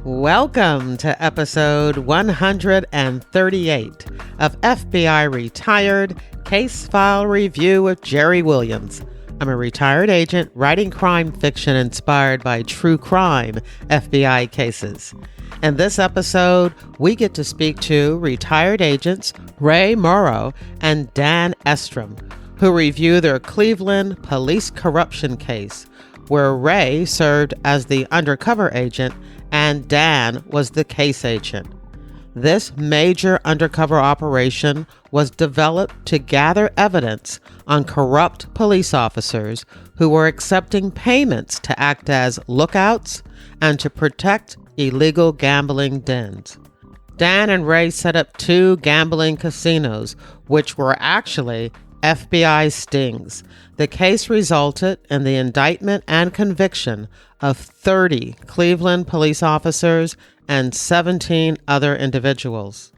Welcome to episode 138 of FBI Retired Case File Review with Jerry Williams. I'm a retired agent writing crime fiction inspired by true crime FBI cases. In this episode, we get to speak to retired agents Ray Morrow and Dan Estrem, who review their Cleveland police corruption case, where Ray served as the undercover agent and Dan was the case agent. This major undercover operation was developed to gather evidence on corrupt police officers who were accepting payments to act as lookouts and to protect illegal gambling dens. Dan and Ray set up 2 gambling casinos, which were actually FBI stings. The case resulted in the indictment and conviction of 30 Cleveland police officers and 17 other individuals.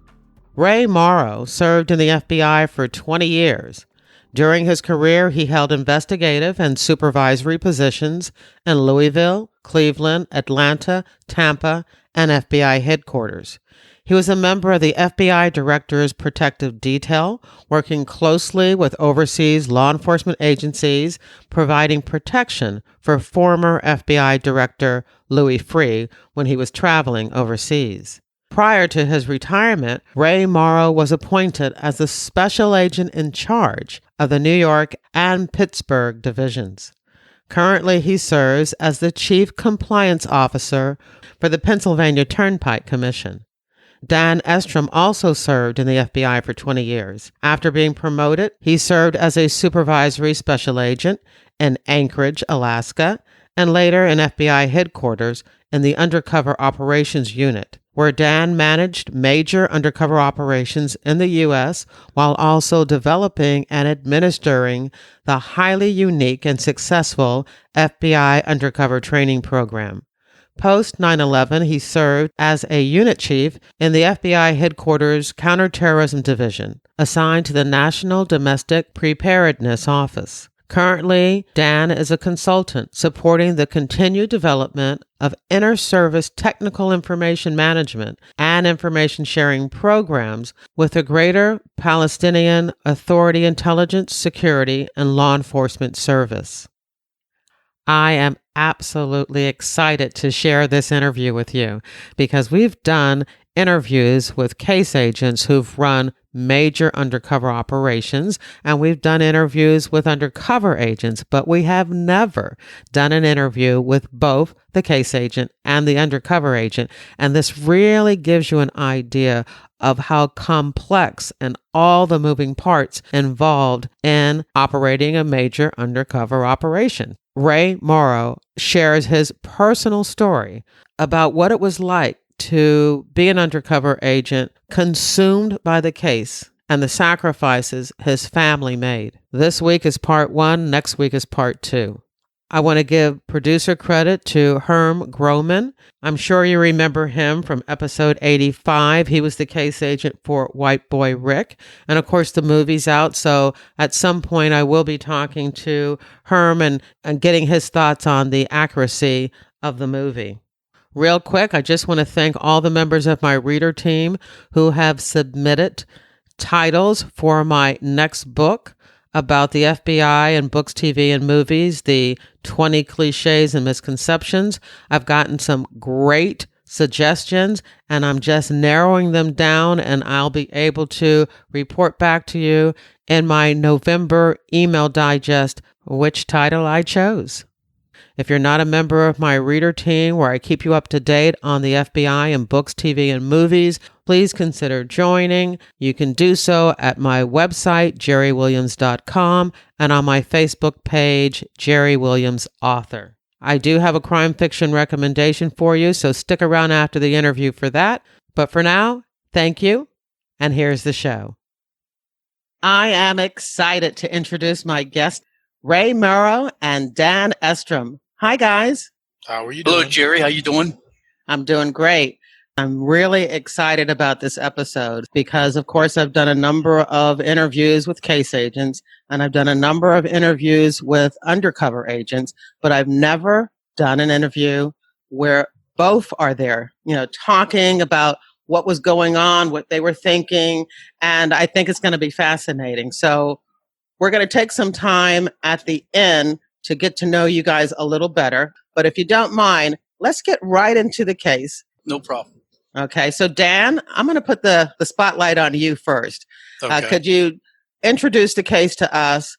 Ray Morrow served in the FBI for 20 years. During his career, he held investigative and supervisory positions in Louisville, Cleveland, Atlanta, Tampa, and FBI headquarters. He was a member of the FBI Director's Protective Detail, working closely with overseas law enforcement agencies, providing protection for former FBI Director Louis Freeh when he was traveling overseas. Prior to his retirement, Ray Morrow was appointed as the special agent in charge of the New York and Pittsburgh Divisions. Currently, he serves as the Chief Compliance Officer for the Pennsylvania Turnpike Commission. Dan Estrem also served in the FBI for 20 years. After being promoted, he served as a supervisory special agent in Anchorage, Alaska, and later in FBI headquarters in the Undercover Operations Unit, where Dan managed major undercover operations in the U.S. while also developing and administering the highly unique and successful FBI Undercover Training Program. Post 9/11, he served as a unit chief in the FBI headquarters Counterterrorism Division, assigned to the National Domestic Preparedness Office. Currently, Dan is a consultant supporting the continued development of inter-service technical information management and information sharing programs with the Greater Palestinian Authority Intelligence, Security, and Law Enforcement Service. I am absolutely excited to share this interview with you because we've done interviews with case agents who've run major undercover operations, and we've done interviews with undercover agents, but we have never done an interview with both the case agent and the undercover agent. And this really gives you an idea of how complex and all the moving parts involved in operating a major undercover operation. Ray Morrow shares his personal story about what it was like to be an undercover agent consumed by the case and the sacrifices his family made. This week is part 1. Next week is part 2. I want to give producer credit to Herm Groman. I'm sure you remember him from episode 85. He was the case agent for White Boy Rick. And of course, the movie's out. So at some point, I will be talking to Herm and getting his thoughts on the accuracy of the movie. Real quick, I just want to thank all the members of my reader team who have submitted titles for my next book about the FBI and books, TV, and movies, the 20 cliches and misconceptions. I've gotten some great suggestions, and I'm just narrowing them down, and I'll be able to report back to you in my November email digest which title I chose. If you're not a member of my reader team where I keep you up to date on the FBI and books, TV, and movies, please consider joining. You can do so at my website, jerrywilliams.com, and on my Facebook page, Jerry Williams Author. I do have a crime fiction recommendation for you, so stick around after the interview for that. But for now, thank you, and here's the show. I am excited to introduce my guests, Ray Morrow and Dan Estrem. Hi, guys. How are you doing? Hello, Jerry. How you doing? I'm doing great. I'm really excited about this episode because, of course, I've done a number of interviews with case agents and I've done a number of interviews with undercover agents, but I've never done an interview where both are there, talking about what was going on, what they were thinking. And I think it's going to be fascinating. So we're going to take some time at the end to get to know you guys a little better. But if you don't mind, let's get right into the case. No problem. Okay. So Dan, I'm going to put the spotlight on you first. Okay. Could you introduce the case to us?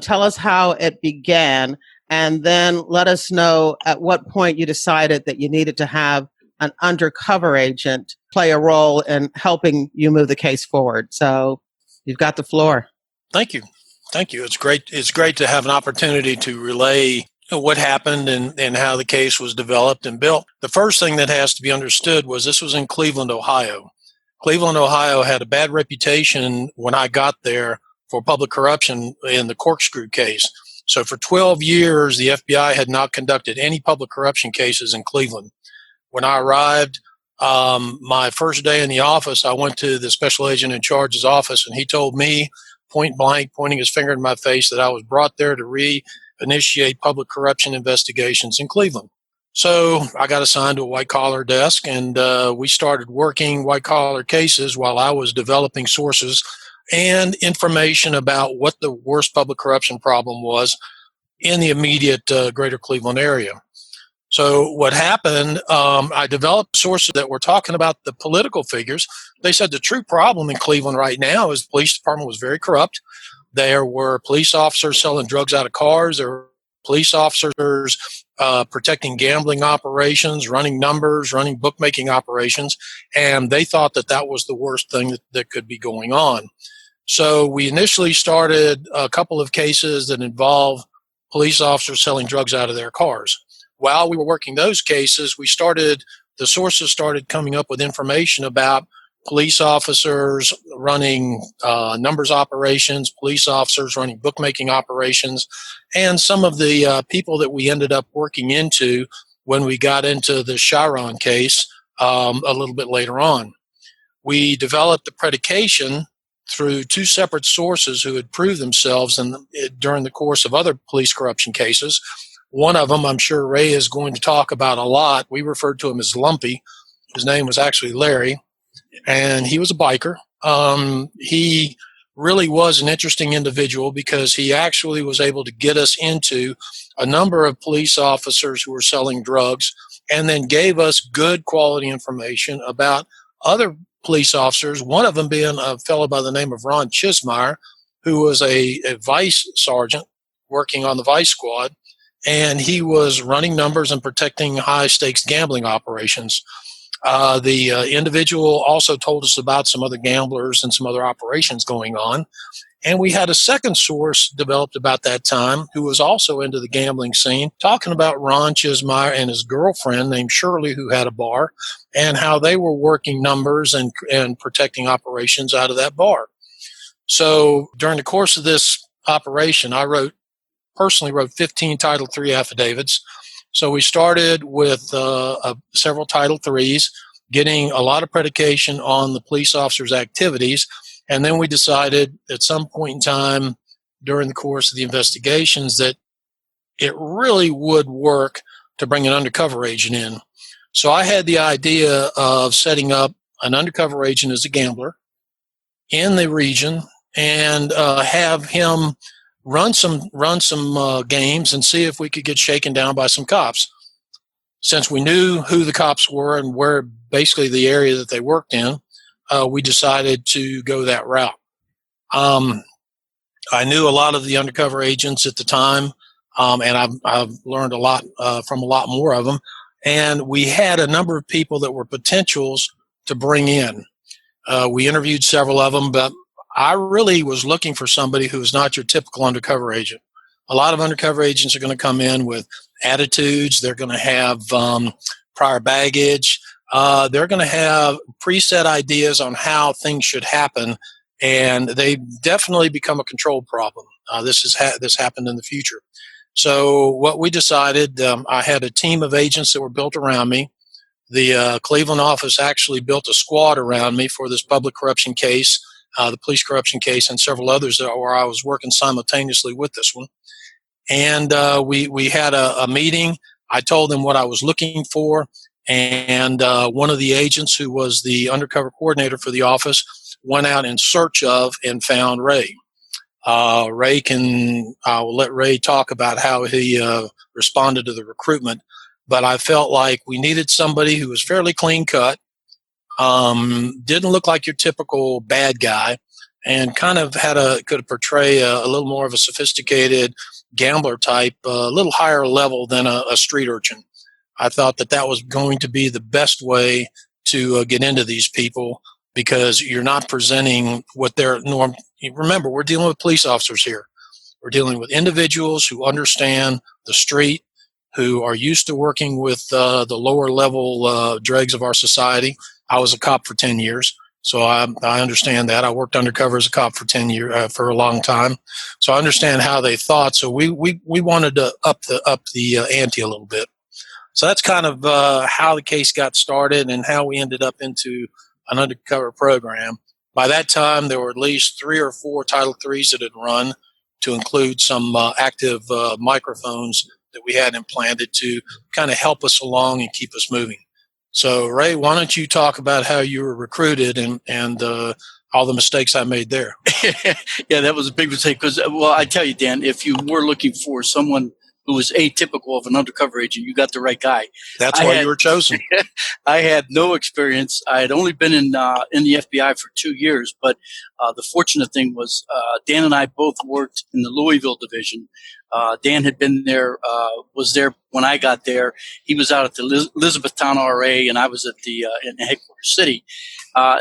Tell us how it began, and then let us know at what point you decided that you needed to have an undercover agent play a role in helping you move the case forward. So you've got the floor. Thank you. It's great. It's great to have an opportunity to relay what happened and how the case was developed and built. The first thing that has to be understood was this was in Cleveland, Ohio. Cleveland, Ohio had a bad reputation when I got there for public corruption in the corkscrew case. So for 12 years, the FBI had not conducted any public corruption cases in Cleveland. When I arrived, my first day in the office, I went to the special agent in charge's office, and he told me, point blank, pointing his finger in my face, that I was brought there to reinitiate public corruption investigations in Cleveland. So I got assigned to a white-collar desk, and we started working white-collar cases while I was developing sources and information about what the worst public corruption problem was in the immediate greater Cleveland area. So what happened, I developed sources that were talking about the political figures. They said the true problem in Cleveland right now is the police department was very corrupt. There were police officers selling drugs out of cars. There were police officers protecting gambling operations, running numbers, running bookmaking operations. And they thought that that was the worst thing that could be going on. So we initially started a couple of cases that involve police officers selling drugs out of their cars. While we were working those cases, the sources started coming up with information about police officers running numbers operations, police officers running bookmaking operations, and some of the people that we ended up working into when we got into the Chiron case a little bit later on. We developed the predication through two separate sources who had proved themselves during the course of other police corruption cases. One of them, I'm sure Ray is going to talk about a lot. We referred to him as Lumpy. His name was actually Larry, and he was a biker. He really was an interesting individual because he actually was able to get us into a number of police officers who were selling drugs, and then gave us good quality information about other police officers, one of them being a fellow by the name of Ron Chismeyer, who was a vice sergeant working on the vice squad, and he was running numbers and protecting high-stakes gambling operations. The individual also told us about some other gamblers and some other operations going on. And we had a second source developed about that time who was also into the gambling scene, talking about Ron Chismeyer and his girlfriend named Shirley, who had a bar, and how they were working numbers and protecting operations out of that bar. So during the course of this operation, I personally wrote 15 Title III affidavits. So we started with several Title IIIs, getting a lot of predication on the police officers' activities. And then we decided at some point in time during the course of the investigations that it really would work to bring an undercover agent in. So I had the idea of setting up an undercover agent as a gambler in the region and have him run some games and see if we could get shaken down by some cops. Since we knew who the cops were and where basically the area that they worked in, we decided to go that route. I knew a lot of the undercover agents at the time, and I've learned a lot from a lot more of them. And we had a number of people that were potentials to bring in. We interviewed several of them, but I really was looking for somebody who was not your typical undercover agent. A lot of undercover agents are going to come in with attitudes. They're going to have prior baggage. They're going to have preset ideas on how things should happen, and they definitely become a control problem. This happened in the future. So what we decided, I had a team of agents that were built around me. The Cleveland office actually built a squad around me for this public corruption case, the police corruption case, and several others where I was working simultaneously with this one. And we had a meeting. I told them what I was looking for, And one of the agents, who was the undercover coordinator for the office, went out in search of and found Ray. I will let Ray talk about how he responded to the recruitment, but I felt like we needed somebody who was fairly clean cut, didn't look like your typical bad guy, and kind of could portray a little more of a sophisticated gambler type, a little higher level than a street urchin. I thought that was going to be the best way to get into these people, because you're not presenting what their norm. Remember, we're dealing with police officers here. We're dealing with individuals who understand the street, who are used to working with the lower level dregs of our society. I was a cop for 10 years, so I understand that. I worked undercover as a cop for 10 years, for a long time, so I understand how they thought. So we wanted to up the ante a little bit. So that's kind of how the case got started and how we ended up into an undercover program. By that time, there were at least 3 or 4 Title IIIs that had run, to include some active microphones that we had implanted to kind of help us along and keep us moving. So, Ray, why don't you talk about how you were recruited and all the mistakes I made there? Yeah, that was a big mistake because, well, I tell you, Dan, if you were looking for someone who was atypical of an undercover agent, you got the right guy. That's why you were chosen. I had no experience. I had only been in the FBI for 2 years, but the fortunate thing was Dan and I both worked in the Louisville division. Dan had been there, was there when I got there. He was out at the Elizabethtown RA, and I was at the in headquarters city.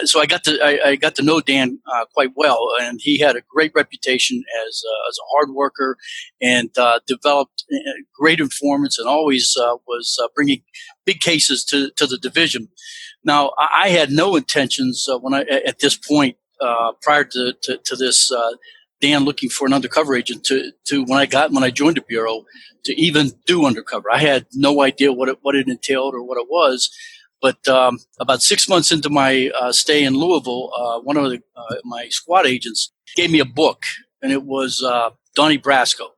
So I got to know Dan quite well, and he had a great reputation as a hard worker, and developed great informants, and always was bringing big cases to the division. Now, I had no intentions at this point prior to this. Dan looking for an undercover agent to when I joined the bureau to even do undercover. I had no idea what it entailed or what it was. But about 6 months into my stay in Louisville, one of my squad agents gave me a book, and it was Donnie Brasco.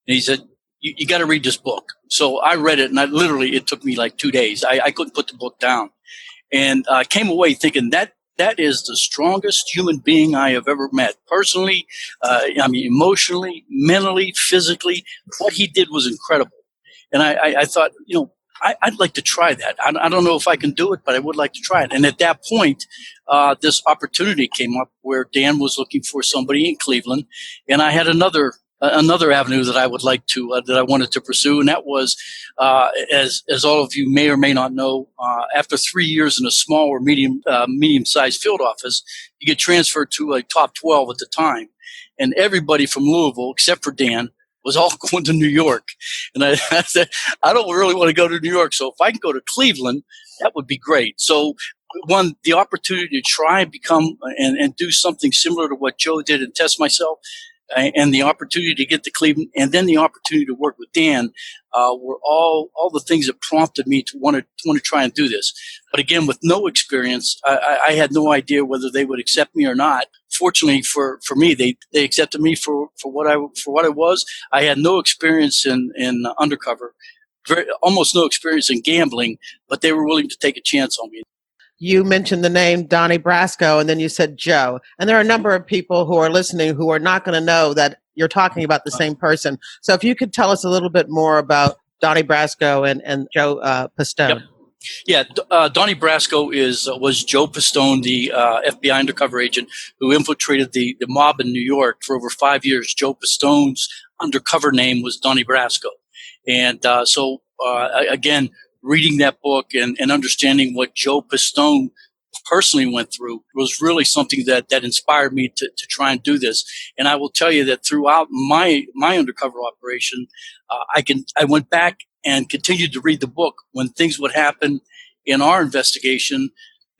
And he said, you got to read this book. So I read it, and it took me like 2 days. I couldn't put the book down. And I came away thinking that is the strongest human being I have ever met. Personally, emotionally, mentally, physically, what he did was incredible. And I thought, I'd like to try that. I don't know if I can do it, but I would like to try it. And at that point, this opportunity came up where Dan was looking for somebody in Cleveland, and I had another avenue that I would like to that I wanted to pursue, and that was, as all of you may or may not know, after 3 years in a small or medium-sized field office, you get transferred to a top 12 at the time, and everybody from Louisville, except for Dan, was all going to New York. And I said, I don't really want to go to New York. So if I can go to Cleveland, that would be great. So the opportunity to try and become and do something similar to what Joe did and test myself, and the opportunity to get to Cleveland, and then the opportunity to work with Dan, were all the things that prompted me to want to try and do this. But again, with no experience, I had no idea whether they would accept me or not. Fortunately for me, they accepted me for what I was. I had no experience in undercover, almost no experience in gambling, but they were willing to take a chance on me. You mentioned the name Donnie Brasco, and then you said Joe. And there are a number of people who are listening who are not going to know that you're talking about the same person. So if you could tell us a little bit more about Donnie Brasco and Joe Pistone. Yep. Yeah, Donnie Brasco was Joe Pistone, the FBI undercover agent who infiltrated the mob in New York for over 5 years. Joe Pistone's undercover name was Donnie Brasco. And so again, reading that book and understanding what Joe Pistone personally went through was really something that inspired me to try and do this. And I will tell you that throughout my undercover operation, I went back and continued to read the book when things would happen in our investigation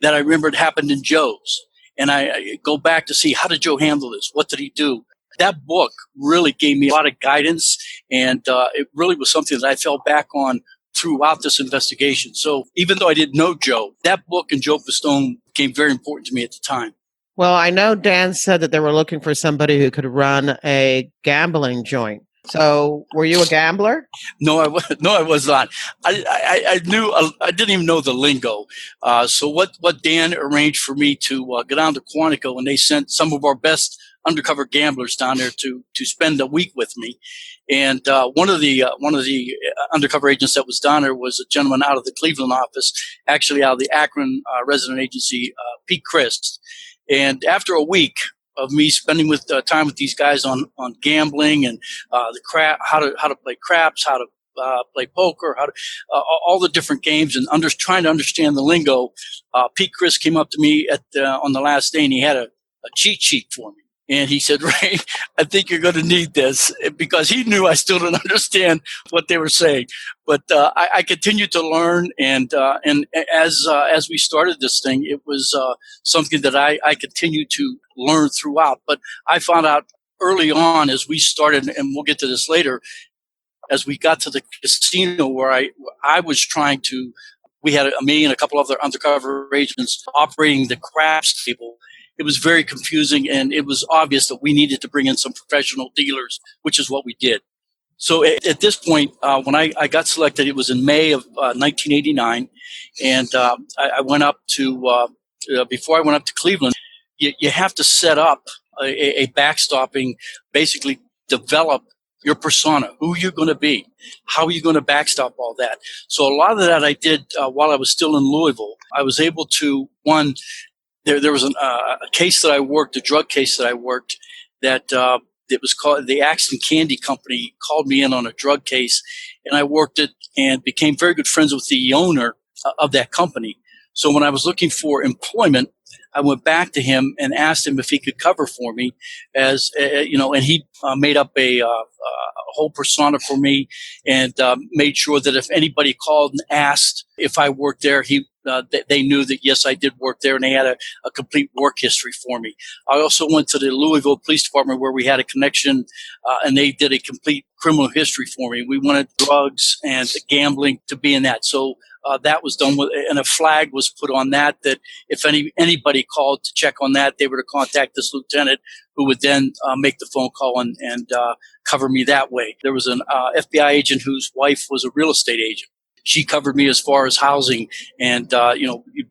that I remembered happened in Joe's. And I go back to see, how did Joe handle this? What did he do? That book really gave me a lot of guidance, and it really was something that I fell back on throughout this investigation. So even though I didn't know Joe, that book and Joe Pistone became very important to me at the time. Well, I know Dan said that they were looking for somebody who could run a gambling joint. So, were you a gambler? No, I was not. I knew I didn't even know the lingo. So what Dan arranged for me to go down to Quantico, and they sent some of our best undercover gamblers down there to spend a week with me. And one of the undercover agents that was down there was a gentleman out of the Cleveland office, actually out of the Akron resident agency, Pete Christ. And after a week of me spending with time with these guys on gambling and how to play craps, how to play poker, how to all the different games, and trying to understand the lingo, Pete Chris came up to me on the last day, and he had a cheat sheet for me. And he said, "Ray, I think you're going to need this," because he knew I still didn't understand what they were saying. But I continued to learn, and as we started this thing, it was something that I continued to learn throughout. But I found out early on as we started, and we'll get to this later, as we got to the casino where I was trying to. We had me and a couple other undercover agents operating the craps table. It was very confusing, and it was obvious that we needed to bring in some professional dealers, which is what we did. So at this point, when I got selected, it was in May of 1989, and I went up to, before I went up to Cleveland, you have to set up a backstopping, basically develop your persona, who you're going to be, how are you going to backstop all that. So a lot of that I did while I was still in Louisville. I was able to, one, there was a case that I worked, a drug case that I worked, that it was called the Axton Candy Company called me in on a drug case, and I worked it and became very good friends with the owner of that company. So when I was looking for employment, I went back to him and asked him if he could cover for me, and he made up a whole persona for me, and made sure that if anybody called and asked if I worked there, they knew that yes, I did work there, and they had a complete work history for me. I also went to the Louisville Police Department where we had a connection, and they did a complete criminal history for me. We wanted drugs and gambling to be in that, so that was done with, and a flag was put on that if anybody called to check on that, they were to contact this lieutenant, who would then make the phone call and cover me that way. There was an FBI agent whose wife was a real estate agent. She covered me as far as housing and,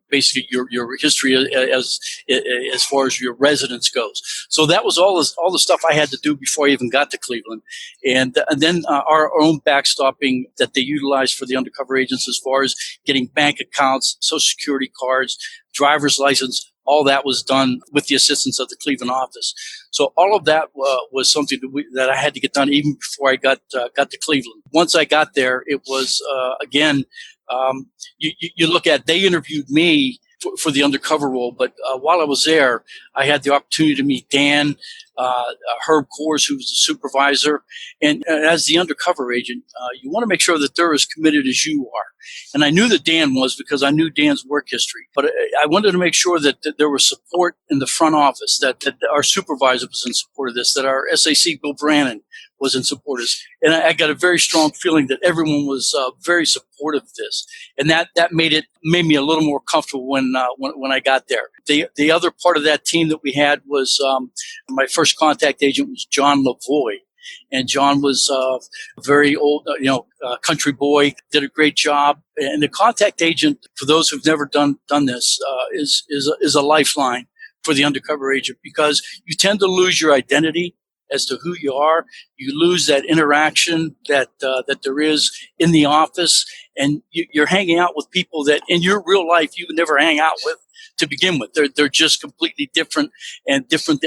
basically your history as far as your residence goes. So that was all the stuff I had to do before I even got to Cleveland. And then our own backstopping that they utilized for the undercover agents as far as getting bank accounts, social security cards, driver's license, all that was done with the assistance of the Cleveland office. So all of that was something that I had to get done even before I got to Cleveland. Once I got there, it was, again, you look at, they interviewed me for the undercover role, but while I was there, I had the opportunity to meet Dan, Herb Coors, who was the supervisor, and as the undercover agent, you want to make sure that they're as committed as you are. And I knew that Dan was, because I knew Dan's work history, but I wanted to make sure that there was support in the front office, that our supervisor was in support of this, that our SAC, Bill Brannon, was in support of this. And I got a very strong feeling that everyone was very supportive of this. And that made me a little more comfortable when I got there. The other part of that team that we had was my first contact agent was John Lavoie. And John was a very old, country boy, did a great job. And the contact agent, for those who've never done this, is a lifeline for the undercover agent, because you tend to lose your identity as to who you are. You lose that interaction that there is in the office, and you're hanging out with people that in your real life you would never hang out with to begin with. They're just completely different and different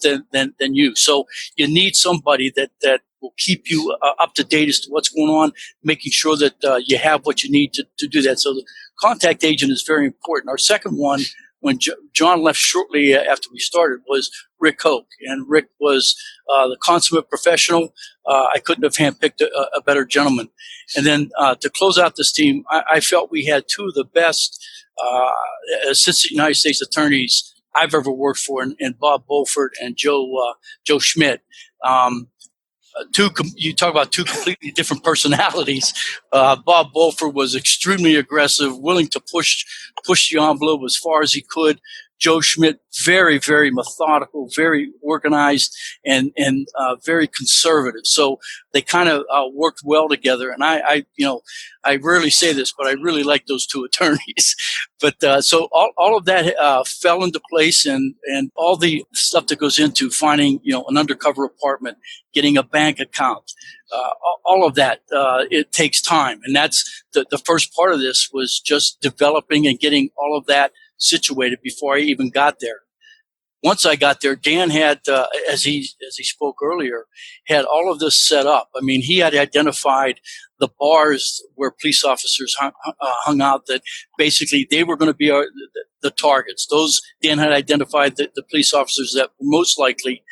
than you. So you need somebody that will keep you up to date as to what's going on, making sure that you have what you need to do that. So the contact agent is very important. Our second one, when John left shortly after we started, was Rick Hoke. And Rick was the consummate professional. I couldn't have handpicked a better gentleman. And then to close out this team, I felt we had two of the best assistant United States attorneys I've ever worked for, in Bob Beaufort and Joe Schmidt. You talk about two completely different personalities. Bob Beaufort was extremely aggressive, willing to push the envelope as far as he could. Joe Schmidt, very, very methodical, very organized, and very conservative. So they kind of worked well together. And I rarely say this, but I really like those two attorneys. But so all of that fell into place, and all the stuff that goes into finding, an undercover apartment, getting a bank account, all of that, it takes time. And that's the first part of this was just developing and getting all of that situated before I even got there. Once I got there, Dan had, as he spoke earlier, had all of this set up. I mean, he had identified the bars where police officers hung out, that basically they were going to be the targets. Dan had identified the police officers that were most likely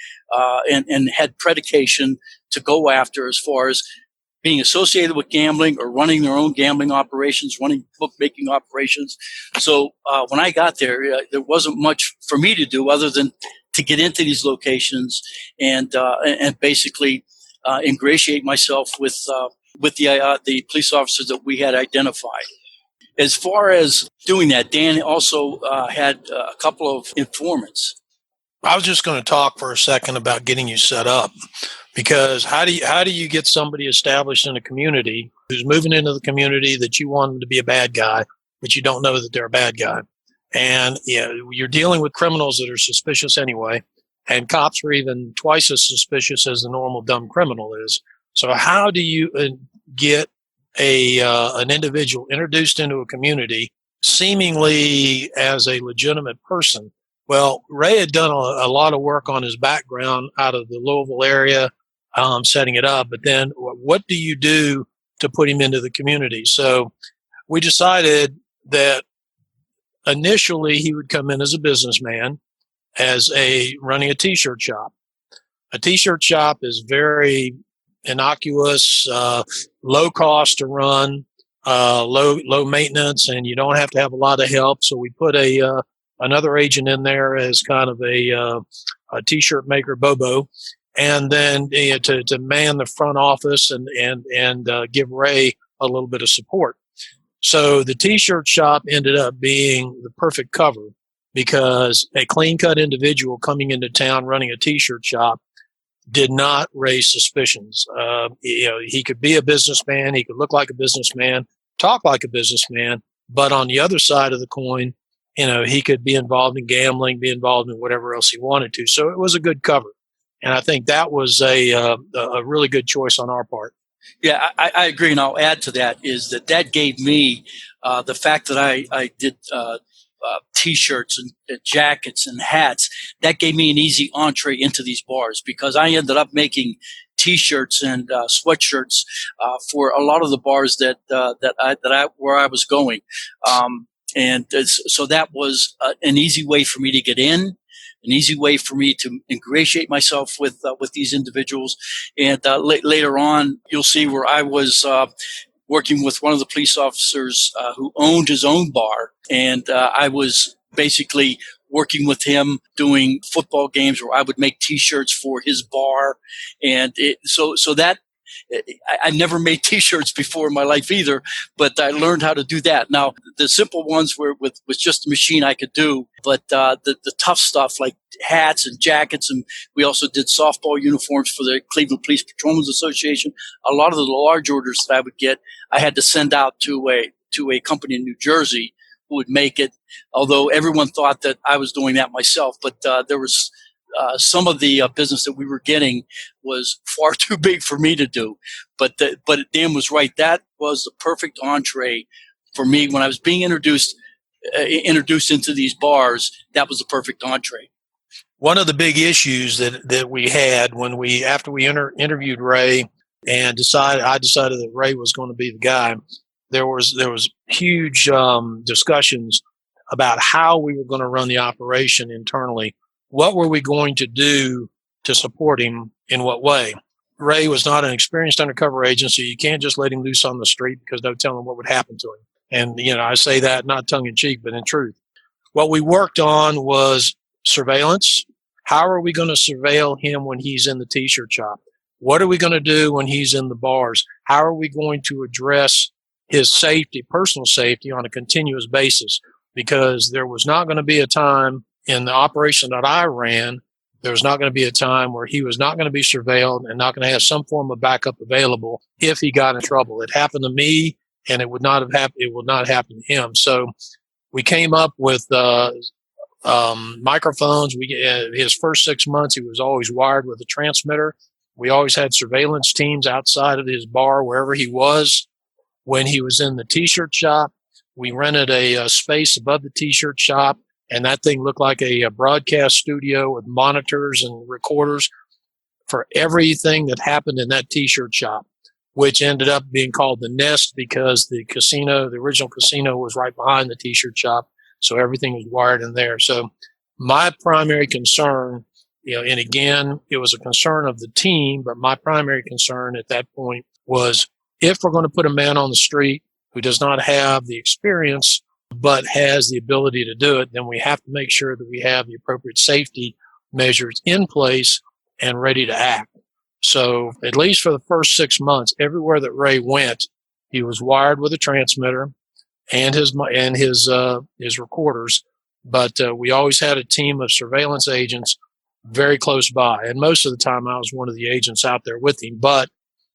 and had predication to go after as far as being associated with gambling or running their own gambling operations, running bookmaking operations. So when I got there, there wasn't much for me to do other than to get into these locations and basically ingratiate myself with the police officers that we had identified. As far as doing that, Dan also had a couple of informants. I was just going to talk for a second about getting you set up, because how do you get somebody established in a community who's moving into the community that you want them to be a bad guy, but you don't know that they're a bad guy? And you're dealing with criminals that are suspicious anyway, and cops are even twice as suspicious as the normal dumb criminal is. So how do you get an individual introduced into a community seemingly as a legitimate person? Well, Ray had done a lot of work on his background out of the Louisville area, setting it up. But then what do you do to put him into the community? So we decided that initially he would come in as a businessman, running a T-shirt shop. A T-shirt shop is very innocuous, low cost to run, low maintenance, and you don't have to have a lot of help. So we put another agent in there as kind of a T-shirt maker, Bobo, and then to man the front office and give Ray a little bit of support. So the T-shirt shop ended up being the perfect cover, because a clean-cut individual coming into town running a T-shirt shop did not raise suspicions. He could be a businessman, he could look like a businessman, talk like a businessman, but on the other side of the coin, he could be involved in gambling, be involved in whatever else he wanted to. So it was a good cover. And I think that was a really good choice on our part. Yeah, I agree. And I'll add to that is that gave me the fact that I did T-shirts and jackets and hats. That gave me an easy entree into these bars, because I ended up making T-shirts and sweatshirts for a lot of the bars where I was going. So that was an easy way for me to get in, an easy way for me to ingratiate myself with these individuals. And later on, you'll see where I was working with one of the police officers who owned his own bar, and I was basically working with him doing football games where I would make T-shirts for his bar, and so that. I never made T-shirts before in my life either, but I learned how to do that. Now, the simple ones were with just a machine I could do, but the tough stuff like hats and jackets, and we also did softball uniforms for the Cleveland Police Patrolmen's Association. A lot of the large orders that I would get, I had to send out to a company in New Jersey who would make it, although everyone thought that I was doing that myself, but there was some of the business that we were getting was far too big for me to do. But Dan was right. That was the perfect entree for me when I was being introduced into these bars. That was the perfect entree. One of the big issues that we had after we interviewed Ray and I decided that Ray was going to be the guy, there was huge discussions about how we were going to run the operation internally. What were we going to do to support him in what way? Ray was not an experienced undercover agent, so you can't just let him loose on the street, because no telling what would happen to him. And, I say that not tongue in cheek, but in truth. What we worked on was surveillance. How are we going to surveil him when he's in the T-shirt shop? What are we going to do when he's in the bars? How are we going to address his safety, personal safety, on a continuous basis? Because there was not going to be a time in the operation that I ran, there was not going to be a time where he was not going to be surveilled and not going to have some form of backup available if he got in trouble. It happened to me, and it would not have happened. It would not happen to him. So we came up with microphones. His first 6 months, he was always wired with a transmitter. We always had surveillance teams outside of his bar, wherever he was. When he was in the T-shirt shop, we rented a space above the T-shirt shop, and that thing looked like a broadcast studio with monitors and recorders for everything that happened in that T-shirt shop, which ended up being called the Nest because the original casino was right behind the T-shirt shop. So everything was wired in there. So my primary concern, and again, it was a concern of the team, but my primary concern at that point was, if we're going to put a man on the street who does not have the experience but has the ability to do it, then we have to make sure that we have the appropriate safety measures in place and ready to act. So at least for the first 6 months, everywhere that Ray went, he was wired with a transmitter and his recorders. But we always had a team of surveillance agents very close by. And most of the time I was one of the agents out there with him. But,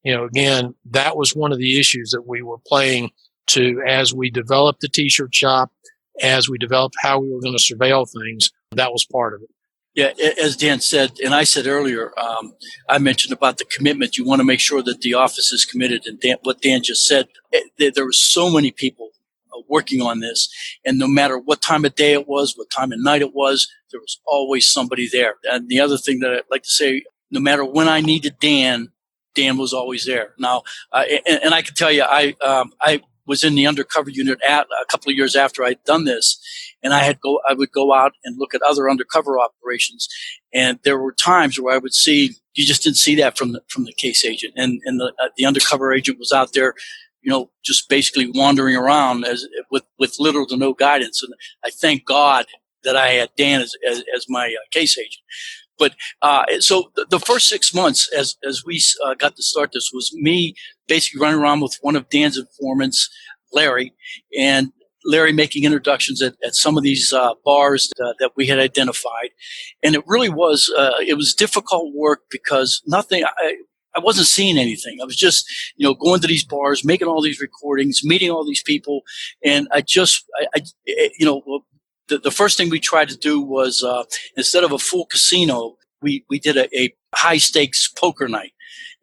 again, that was one of the issues that we were playing to as we developed the T-shirt shop, as we developed how we were going to surveil things. That was part of it. Yeah, as Dan said, and I said earlier, I mentioned about the commitment. You want to make sure that the office is committed. And what Dan just said, there were so many people working on this. And no matter what time of day it was, what time of night it was, there was always somebody there. And the other thing that I'd like to say, no matter when I needed Dan was always there. Now, and I can tell you, I was in the undercover unit a couple of years after I'd done this, and I would go out and look at other undercover operations, and there were times where I would see, you just didn't see that from the case agent, and the undercover agent was out there, just basically wandering around with little to no guidance. And I thank God that I had Dan as my case agent. But so the first 6 months, as we got to start this, was me basically running around with one of Dan's informants, Larry, and Larry making introductions at some of these bars that we had identified. And it really was it was difficult work because I wasn't seeing anything. I was just, going to these bars, making all these recordings, meeting all these people, and the first thing we tried to do was, instead of a full casino, we did a high stakes poker night.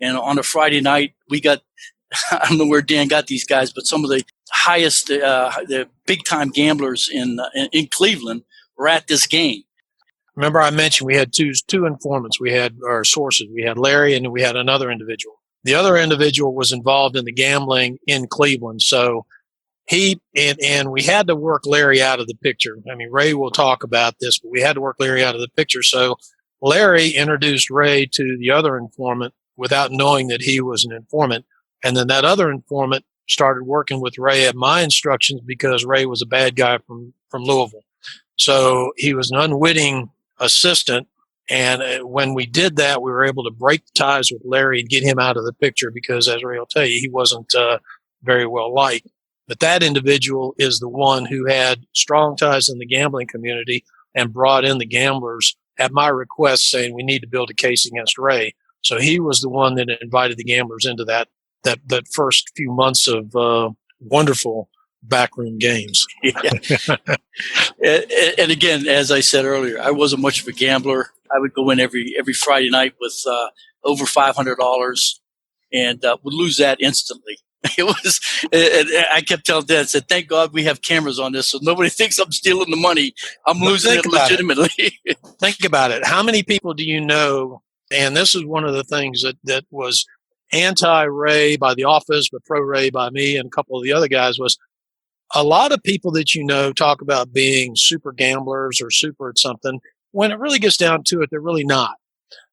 And on a Friday night, we got, I don't know where Dan got these guys, but some of the highest, the big time gamblers in Cleveland were at this game. Remember I mentioned we had two informants. We had our sources. We had Larry and we had another individual. The other individual was involved in the gambling in Cleveland. So and we had to work Larry out of the picture. I mean, Ray will talk about this, but we had to work Larry out of the picture. So Larry introduced Ray to the other informant without knowing that he was an informant. And then that other informant started working with Ray at my instructions because Ray was a bad guy from Louisville. So he was an unwitting assistant. And when we did that, we were able to break the ties with Larry and get him out of the picture because, as Ray will tell you, he wasn't very well liked. But that individual is the one who had strong ties in the gambling community and brought in the gamblers at my request saying we need to build a case against Ray. So he was the one that invited the gamblers into that first few months of wonderful backroom games. Yeah. And again, as I said earlier, I wasn't much of a gambler. I would go in every Friday night with over $500 and would lose that instantly. It was, and I kept telling Dad, I said, thank God we have cameras on this so nobody thinks I'm stealing the money. I'm losing it legitimately. Think about it. How many people do you know? And this is one of the things that was anti-Ray by the office, but pro-Ray by me and a couple of the other guys, was a lot of people that talk about being super gamblers or super at something. When it really gets down to it, they're really not.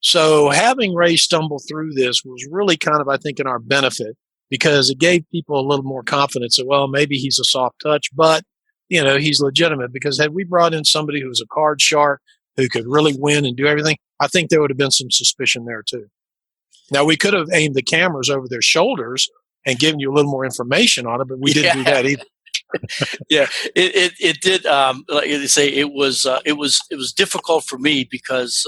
So having Ray stumble through this was really kind of, I think, in our benefit, because it gave people a little more confidence that, well, maybe he's a soft touch, but, he's legitimate. Because had we brought in somebody who was a card shark who could really win and do everything, I think there would have been some suspicion there too. Now, we could have aimed the cameras over their shoulders and given you a little more information on it, but we didn't do that either. Yeah, it did. Like they say, it was difficult for me because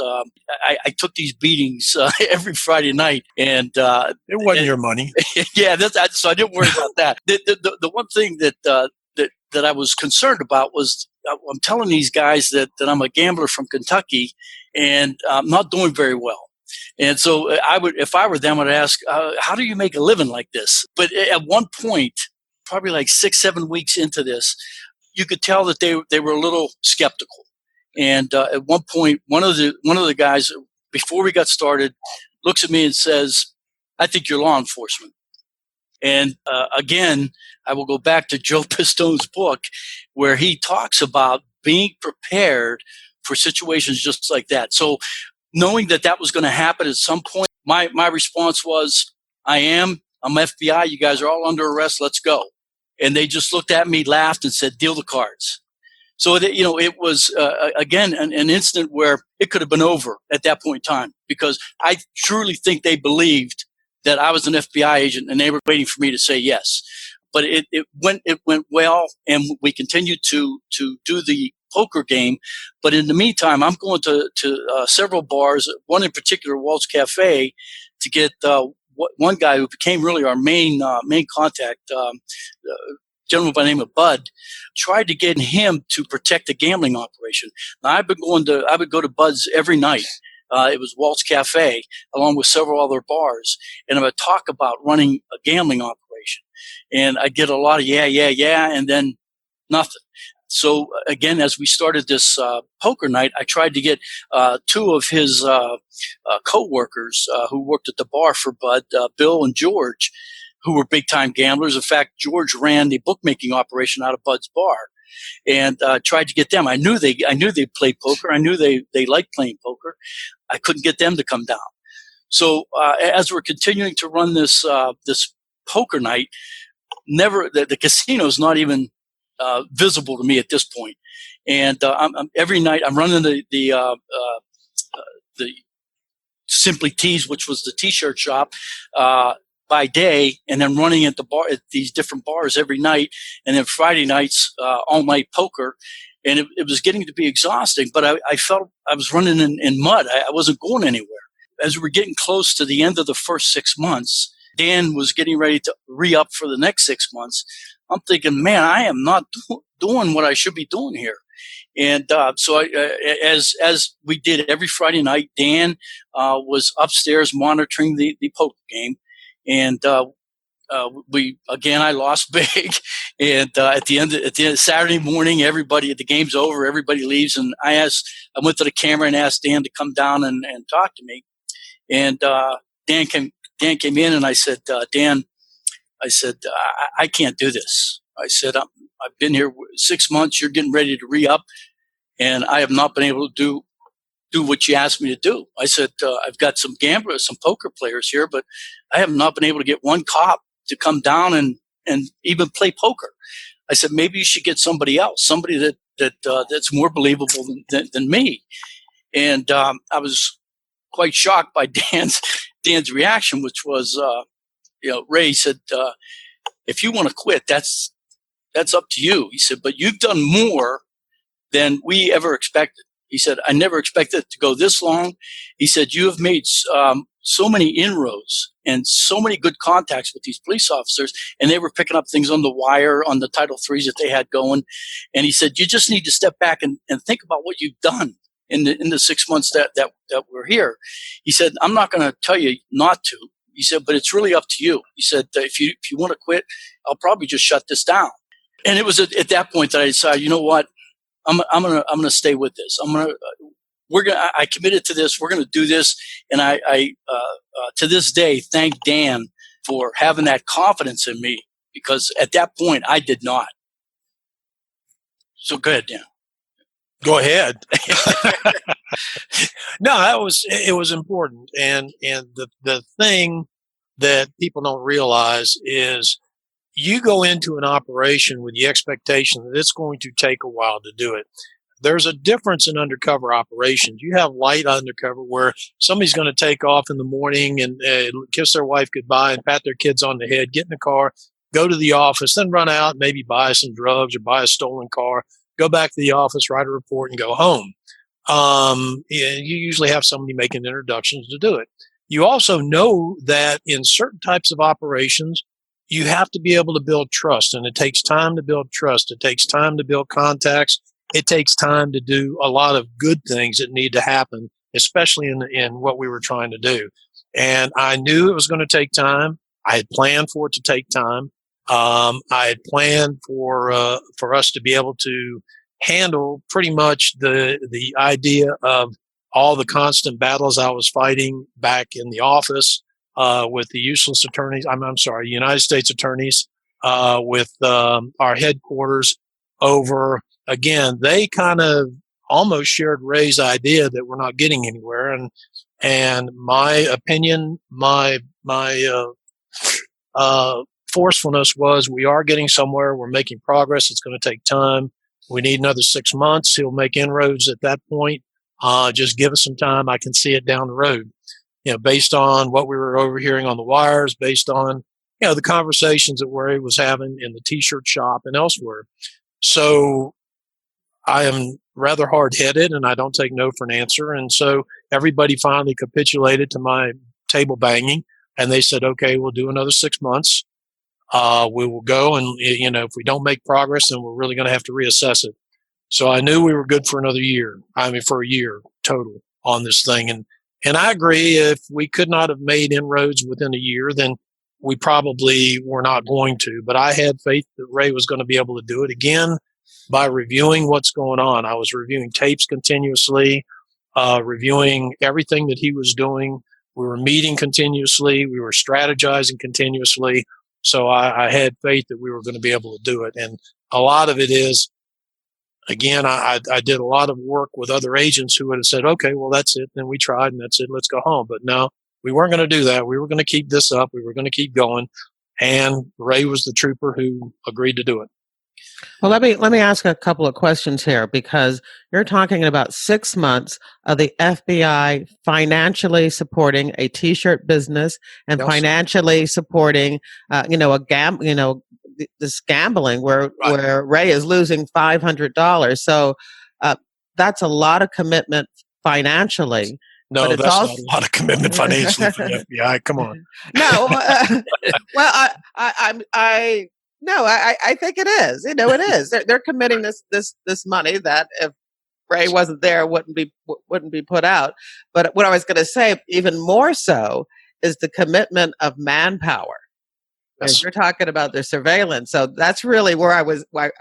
I took these beatings every Friday night, and It wasn't your money. yeah, so I didn't worry about that. The one thing that I was concerned about was I'm telling these guys that I'm a gambler from Kentucky, and I'm not doing very well. And so I would, if I were them, I'd ask, how do you make a living like this? But at one point, probably like 6-7 weeks into this, you could tell that they were a little skeptical. And at one point, one of the guys, before we got started, looks at me and says, "I think you're law enforcement." And again, I will go back to Joe Pistone's book, where he talks about being prepared for situations just like that. So knowing that was going to happen at some point, my response was, I'm FBI. You guys are all under arrest. Let's go. And they just looked at me, laughed, and said, "Deal the cards." So it was again an incident where it could have been over at that point in time, because I truly think they believed that I was an FBI agent, and they were waiting for me to say yes. But it went well, and we continued to do the poker game. But in the meantime, I'm going to several bars, one in particular, Walt's Cafe, to get one guy who became really our main contact, gentleman by the name of Bud, tried to get him to protect the gambling operation. Now, I would go to Bud's every night. It was Walt's Cafe, along with several other bars, and I would talk about running a gambling operation. And I'd get a lot of yeah, and then nothing. So again, as we started this poker night, I tried to get two of his co-workers who worked at the bar for Bud, Bill and George, who were big-time gamblers. In fact, George ran the bookmaking operation out of Bud's bar, and tried to get them. I knew they played poker. I knew they liked playing poker. I couldn't get them to come down. So as we're continuing to run this poker night, the casino's not even visible to me at this point. And every night I'm running the Simply Tees, which was the T-shirt shop, by day, and then running at these different bars every night, and then Friday nights all night poker. And it was getting to be exhausting, but I felt I was running in mud. I wasn't going anywhere. As we were getting close to the end of the first 6 months, Dan was getting ready to re-up for the next 6 months. I'm thinking, man, I am not doing what I should be doing here. And so as we did every Friday night, Dan was upstairs monitoring the poker game. And I lost big. And at the end of Saturday morning, the game's over, everybody leaves. And I went to the camera and asked Dan to come down and talk to me. And Dan came in, and I said, Dan, I can't do this. I said, I've been here 6 months. You're getting ready to re-up, and I have not been able to do what you asked me to do. I said, I've got some gamblers, some poker players here, but I have not been able to get one cop to come down and even play poker. I said, maybe you should get somebody else, somebody that's more believable than me. And I was quite shocked by Dan's reaction, which was, Ray said, if you want to quit, that's up to you. He said, but you've done more than we ever expected. He said, I never expected it to go this long. He said, you have made so many inroads and so many good contacts with these police officers, and they were picking up things on the wire, on the Title IIIs that they had going. And he said, you just need to step back and think about what you've done in the 6 months that we're here. He said, I'm not going to tell you not to. He said, but it's really up to you. He said, if you want to quit, I'll probably just shut this down. And it was at that point that I decided, you know what? I'm gonna stay with this. I committed to this. We're gonna do this. And I to this day thank Dan for having that confidence in me, because at that point I did not. So go ahead, Dan. Go ahead. No, it was important, and the thing that people don't realize is, you go into an operation with the expectation that it's going to take a while to do it. There's a difference in undercover operations. You have light undercover where somebody's going to take off in the morning and kiss their wife goodbye and pat their kids on the head, get in the car, go to the office, then run out, maybe buy some drugs or buy a stolen car, go back to the office, write a report, and go home. You usually have somebody making introductions to do it. You also know that in certain types of operations, you have to be able to build trust, and it takes time to build trust. It takes time to build contacts. It takes time to do a lot of good things that need to happen, especially in what we were trying to do. And I knew it was going to take time. I had planned for it to take time. I had planned for us to be able to handle pretty much the idea of all the constant battles I was fighting back in the office with the useless attorneys. I'm sorry, United States attorneys with our headquarters over. Again, they kind of almost shared Ray's idea that we're not getting anywhere, and my opinion, my forcefulness was we are getting somewhere. We're making progress. It's going to take time. We need another 6 months. He'll make inroads at that point. Just give us some time. I can see it down the road. Based on what we were overhearing on the wires, based on, the conversations that Ray was having in the T-shirt shop and elsewhere. So I am rather hard-headed, and I don't take no for an answer. And so everybody finally capitulated to my table banging, and they said, okay, we'll do another 6 months. We will go, and, if we don't make progress, then we're really going to have to reassess it. So I knew we were good for another year. For a year total on this thing. And I agree, if we could not have made inroads within a year, then we probably were not going to. But I had faith that Ray was going to be able to do it again by reviewing what's going on. I was reviewing tapes continuously, reviewing everything that he was doing. We were meeting continuously. We were strategizing continuously. So I had faith that we were going to be able to do it. And a lot of it is, again, I did a lot of work with other agents who would have said, okay, well, that's it. Then we tried, and that's it. Let's go home. But no, we weren't going to do that. We were going to keep this up. We were going to keep going. And Ray was the trooper who agreed to do it. Well, let me ask a couple of questions here, because you're talking about 6 months of the FBI financially supporting a T-shirt business and Yes. financially supporting, this gambling where Right. where Ray is losing $500. So that's a lot of commitment financially. No, But it's that's also not a lot of commitment financially for the FBI. Come on. No, well, I think it is. It is. They're committing this money that if Ray wasn't there wouldn't be put out. But what I was going to say, even more so, is the commitment of manpower. Yes. As you're talking about the surveillance, so that's really where I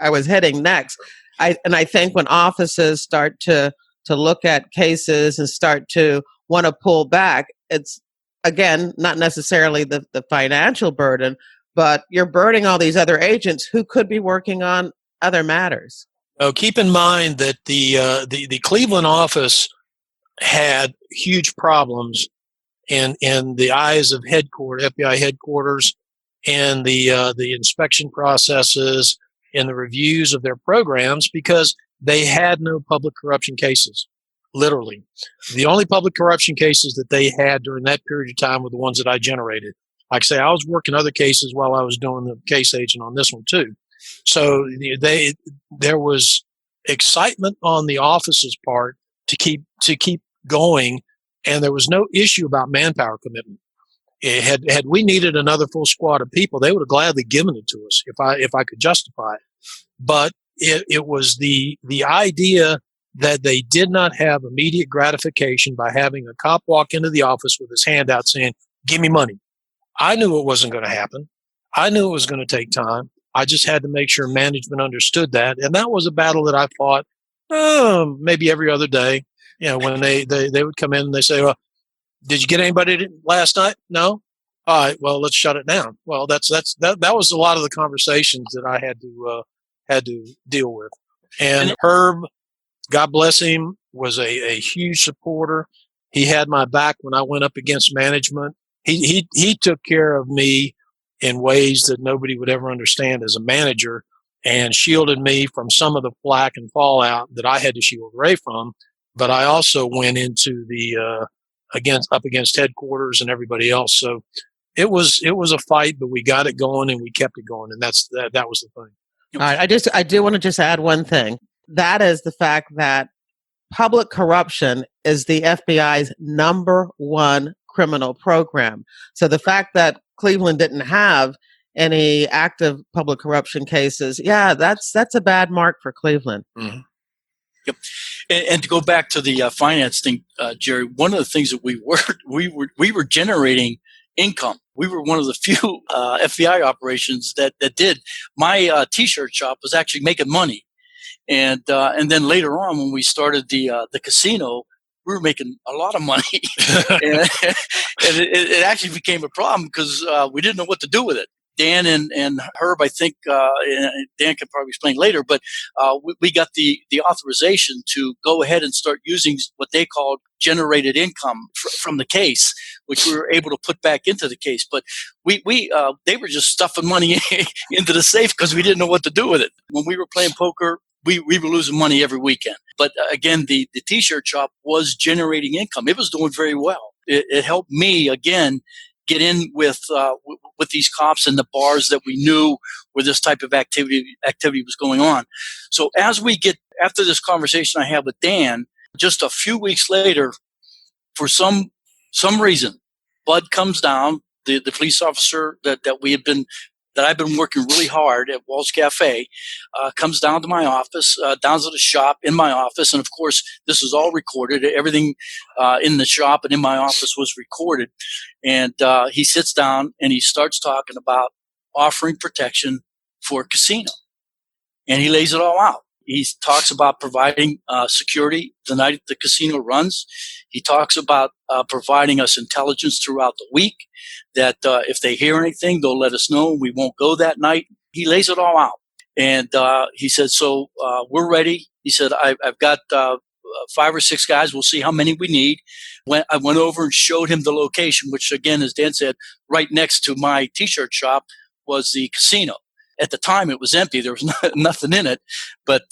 was heading next. I think when offices start to look at cases and start to want to pull back, it's again not necessarily the financial burden, but you're burdening all these other agents who could be working on other matters. Oh, keep in mind that the Cleveland office had huge problems in the eyes of FBI headquarters, and the inspection processes and the reviews of their programs, because they had no public corruption cases. Literally, the only public corruption cases that they had during that period of time were the ones that I generated. Like I say, I was working other cases while I was doing the case agent on this one too. So there was excitement on the office's part to keep going, and there was no issue about manpower commitment. Had we needed another full squad of people, they would have gladly given it to us if I could justify it. But it was the idea that they did not have immediate gratification by having a cop walk into the office with his hand out saying, "Give me money." I knew it wasn't going to happen. I knew it was going to take time. I just had to make sure management understood that. And that was a battle that I fought maybe every other day. When they would come in and they say, well, did you get anybody last night? No. All right. Well, let's shut it down. Well, that was a lot of the conversations that I had to deal with. And Herb, God bless him, was a huge supporter. He had my back when I went up against management. He took care of me in ways that nobody would ever understand as a manager, and shielded me from some of the flack and fallout that I had to shield Ray from. But I also went into the up against headquarters and everybody else. So it was a fight, but we got it going and we kept it going, and that was the thing. All right. I do want to just add one thing. That is the fact that public corruption is the FBI's number one criminal program. So the fact that Cleveland didn't have any active public corruption cases, yeah, that's a bad mark for Cleveland. Mm-hmm. Yep. And to go back to the finance thing, Jerry, one of the things that we were generating income. We were one of the few FBI operations that did. My T-shirt shop was actually making money, and then later on when we started the casino, we were making a lot of money, and it actually became a problem because we didn't know what to do with it. Dan and Herb, I think, and Dan can probably explain later, but we got the authorization to go ahead and start using what they called generated income from the case, which we were able to put back into the case. But they were just stuffing money into the safe because we didn't know what to do with it. When we were playing poker, we were losing money every weekend. But again, the T-shirt shop was generating income. It was doing very well. It helped me, again, get in with these cops in the bars that we knew where this type of activity was going on. So as we get after this conversation I had with Dan, just a few weeks later, for some reason, Bud comes down, the police officer that I've been working really hard at Walls Cafe, comes down to my office, down to the shop in my office. And of course, this is all recorded. Everything in the shop and in my office was recorded. And he sits down and he starts talking about offering protection for a casino. And he lays it all out. He talks about providing security the night the casino runs. He talks about providing us intelligence throughout the week, that if they hear anything, they'll let us know. We won't go that night. He lays it all out. And he said, so we're ready. He said, I've got 5 or 6 guys. We'll see how many we need. I went over and showed him the location, which, again, as Dan said, right next to my T-shirt shop was the casino. At the time, it was empty. There was nothing in it. But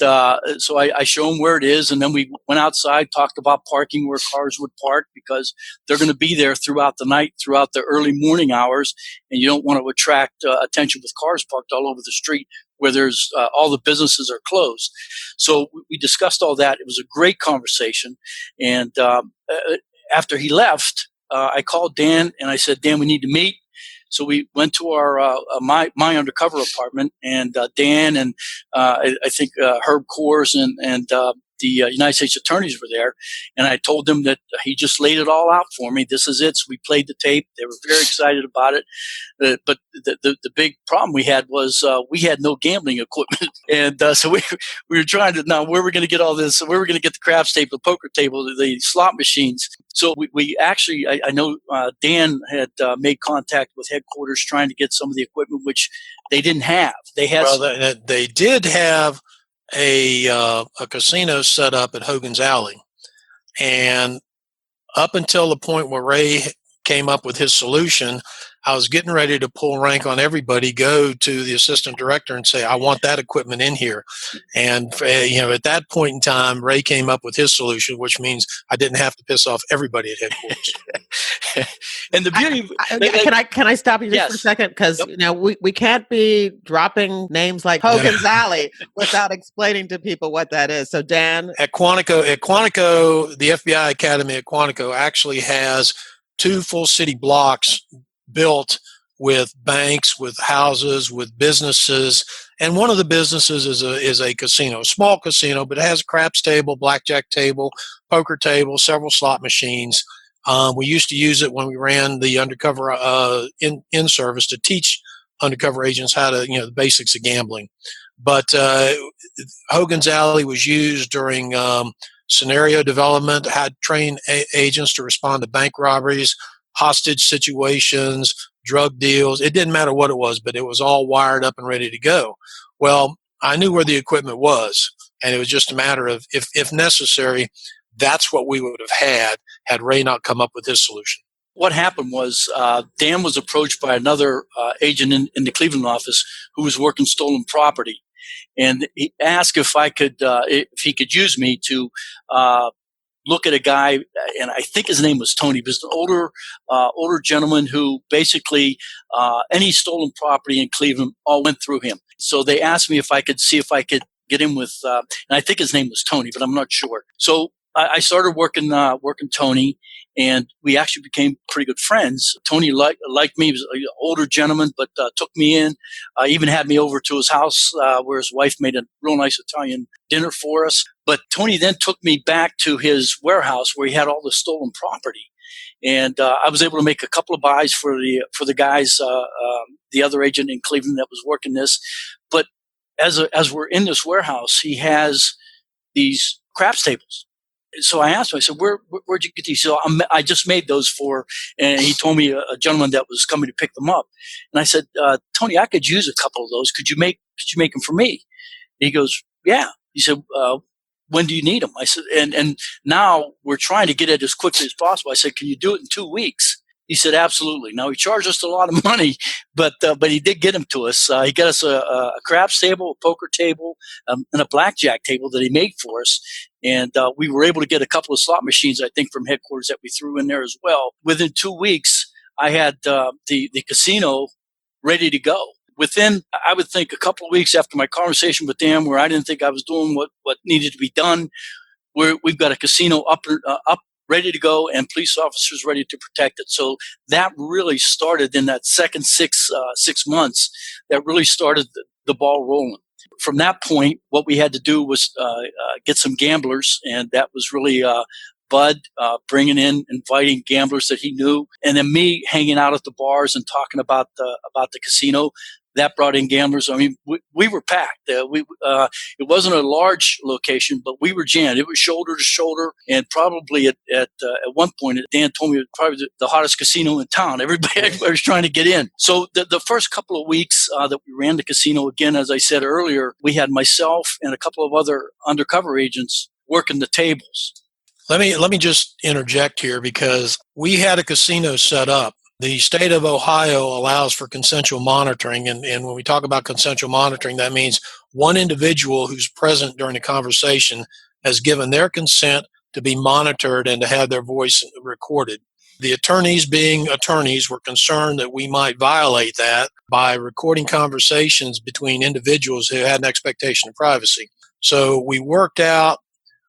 so I show them where it is. And then we went outside, talked about parking where cars would park because they're going to be there throughout the night, throughout the early morning hours. And you don't want to attract attention with cars parked all over the street where there's all the businesses are closed. So we discussed all that. It was a great conversation. And after he left, I called Dan and I said, Dan, we need to meet. So we went to our my undercover apartment, and Dan and I think Herb Coors and the United States attorneys were there, and I told them that he just laid it all out for me. This is it. So we played the tape. They were very excited about it. But the big problem we had was we had no gambling equipment, and so we were trying to now where we're going to get all this. Where we're going to get the craps table, the poker table, the slot machines. So we actually I know Dan had made contact with headquarters trying to get some of the equipment which they didn't have. They had they did have a casino set up at Hogan's Alley, and up until the point where Ray came up with his solution, I was getting ready to pull rank on everybody, go to the assistant director and say, I want that equipment in here. And, at that point in time, Ray came up with his solution, which means I didn't have to piss off everybody at headquarters. And the beauty can I stop you just for a second? Because, we can't be dropping names like Hogan's Alley without explaining to people what that is. So Dan. At Quantico, the FBI Academy at Quantico actually has 2 full city blocks built with banks, with houses, with businesses. And one of the businesses is a casino, a small casino, but it has a craps table, blackjack table, poker table, several slot machines. We used to use it when we ran the undercover in service to teach undercover agents how to, the basics of gambling. But Hogan's Alley was used during scenario development, had trained agents to respond to bank robberies, hostage situations, drug deals. It didn't matter what it was, but it was all wired up and ready to go. Well, I knew where the equipment was, and it was just a matter of, if necessary, that's what we would have had Ray not come up with his solution. What happened was Dan was approached by another agent in the Cleveland office who was working stolen property. And he asked if he could use me to look at a guy, and I think his name was Tony, but an older gentleman who basically any stolen property in Cleveland all went through him. So they asked me if I could see if I could get him with, and I think his name was Tony, but I'm not sure. So I started working Tony, and we actually became pretty good friends. Tony liked me. He was an older gentleman, but took me in. Even had me over to his house where his wife made a real nice Italian dinner for us. But Tony then took me back to his warehouse where he had all the stolen property. And I was able to make a couple of buys for the guys, the other agent in Cleveland that was working this. But as we're in this warehouse, he has these craps tables. So I asked him, I said, where'd you get these? So I just made those for, and he told me a gentleman that was coming to pick them up. And I said, Tony, I could use a couple of those. Could you make them for me? And he goes, yeah. He said, when do you need them? I said, and now we're trying to get it as quickly as possible. I said, can you do it in 2 weeks? He said, absolutely. Now, he charged us a lot of money, but he did get them to us. He got us a craps table, a poker table, and a blackjack table that he made for us. And we were able to get a couple of slot machines, I think, from headquarters that we threw in there as well. Within 2 weeks, I had the casino ready to go. Within, I would think, a couple of weeks after my conversation with them, where I didn't think I was doing what needed to be done, we've got a casino up ready to go, and police officers ready to protect it. So that really started in that second 6 months. That really started the ball rolling. From that point, what we had to do was get some gamblers, and that was really Bud bringing in, inviting gamblers that he knew, and then me hanging out at the bars and talking about the casino. That brought in gamblers. I mean, we were packed. It wasn't a large location, but we were jammed. It was shoulder to shoulder, and probably at one point, Dan told me it was probably the hottest casino in town. Everybody was trying to get in. So the first couple of weeks that we ran the casino, again, as I said earlier, we had myself and a couple of other undercover agents working the tables. Let me just interject here, because we had a casino set up. The state of Ohio allows for consensual monitoring, and when we talk about consensual monitoring, that means one individual who's present during the conversation has given their consent to be monitored and to have their voice recorded. The attorneys, being attorneys, were concerned that we might violate that by recording conversations between individuals who had an expectation of privacy. So we worked out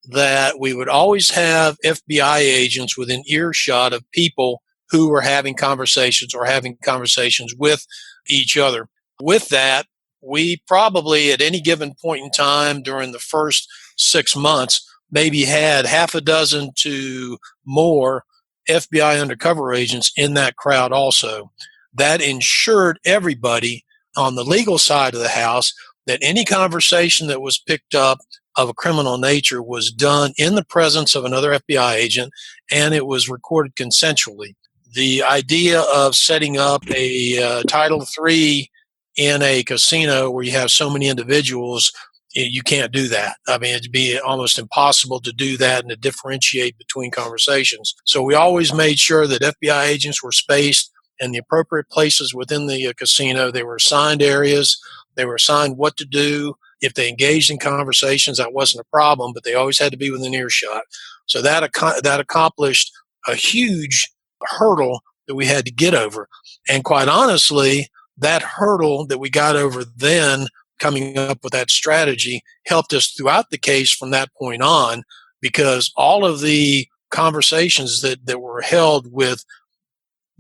that we would always have FBI agents within earshot of people who were having conversations or having conversations with each other. With that, we probably at any given point in time during the first 6 months maybe had half a dozen to more FBI undercover agents in that crowd also. That ensured everybody on the legal side of the house that any conversation that was picked up of a criminal nature was done in the presence of another FBI agent, and it was recorded consensually. The idea of setting up a Title III in a casino where you have so many individuals, you can't do that. I mean, it'd be almost impossible to do that and to differentiate between conversations. So we always made sure that FBI agents were spaced in the appropriate places within the casino. They were assigned areas. They were assigned what to do. If they engaged in conversations, that wasn't a problem, but they always had to be within earshot. So that accomplished a huge hurdle that we had to get over. And quite honestly, that hurdle that we got over then, coming up with that strategy, helped us throughout the case from that point on, because all of the conversations that were held with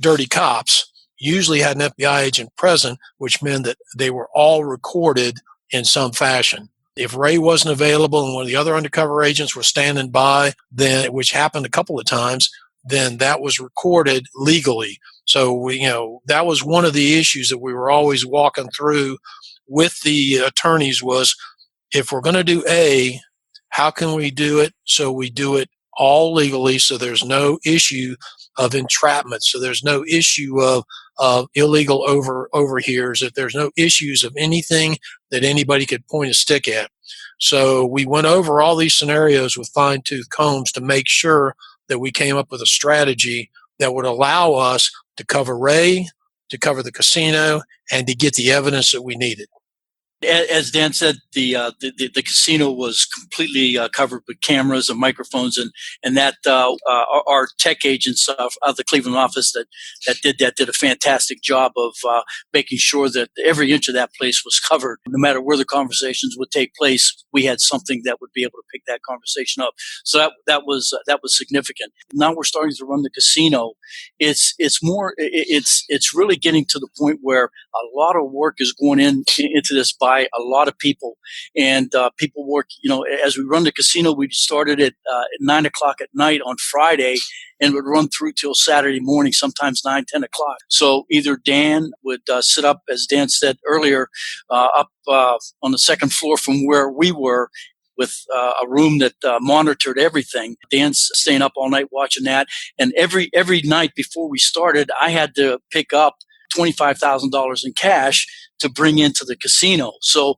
dirty cops usually had an FBI agent present, which meant that they were all recorded in some fashion. If Ray wasn't available and one of the other undercover agents were standing by, then, which happened a couple of times, then that was recorded legally. So that was one of the issues that we were always walking through with the attorneys was, if we're going to do A, how can we do it so we do it all legally, so there's no issue of entrapment, so there's no issue of illegal overhears, if there's no issues of anything that anybody could point a stick at. So we went over all these scenarios with fine-tooth combs to make sure that we came up with a strategy that would allow us to cover Ray, to cover the casino, and to get the evidence that we needed. As Dan said, the casino was completely covered with cameras and microphones, and that our tech agents of the Cleveland office that did a fantastic job of making sure that every inch of that place was covered. No matter where the conversations would take place, we had something that would be able to pick that conversation up. So that was significant. Now we're starting to run the casino. It's really getting to the point where a lot of work is going into this by a lot of people, and people work. As we run the casino, we started at 9 o'clock at night on Friday, and would run through till Saturday morning, sometimes 9, 10 o'clock. So either Dan would sit up, as Dan said earlier, up on the second floor from where we were, with a room that monitored everything. Dan's staying up all night watching that, and every night before we started, I had to pick up $25,000 in cash to bring into the casino. So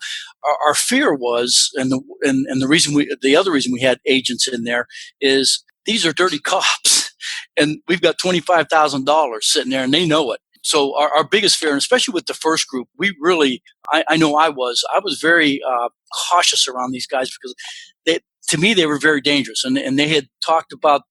our fear was, and the other reason we had agents in there is these are dirty cops, and we've got $25,000 sitting there, and they know it. So our biggest fear, and especially with the first group, we really, I know I was very cautious around these guys, because to me they were very dangerous, and they had talked about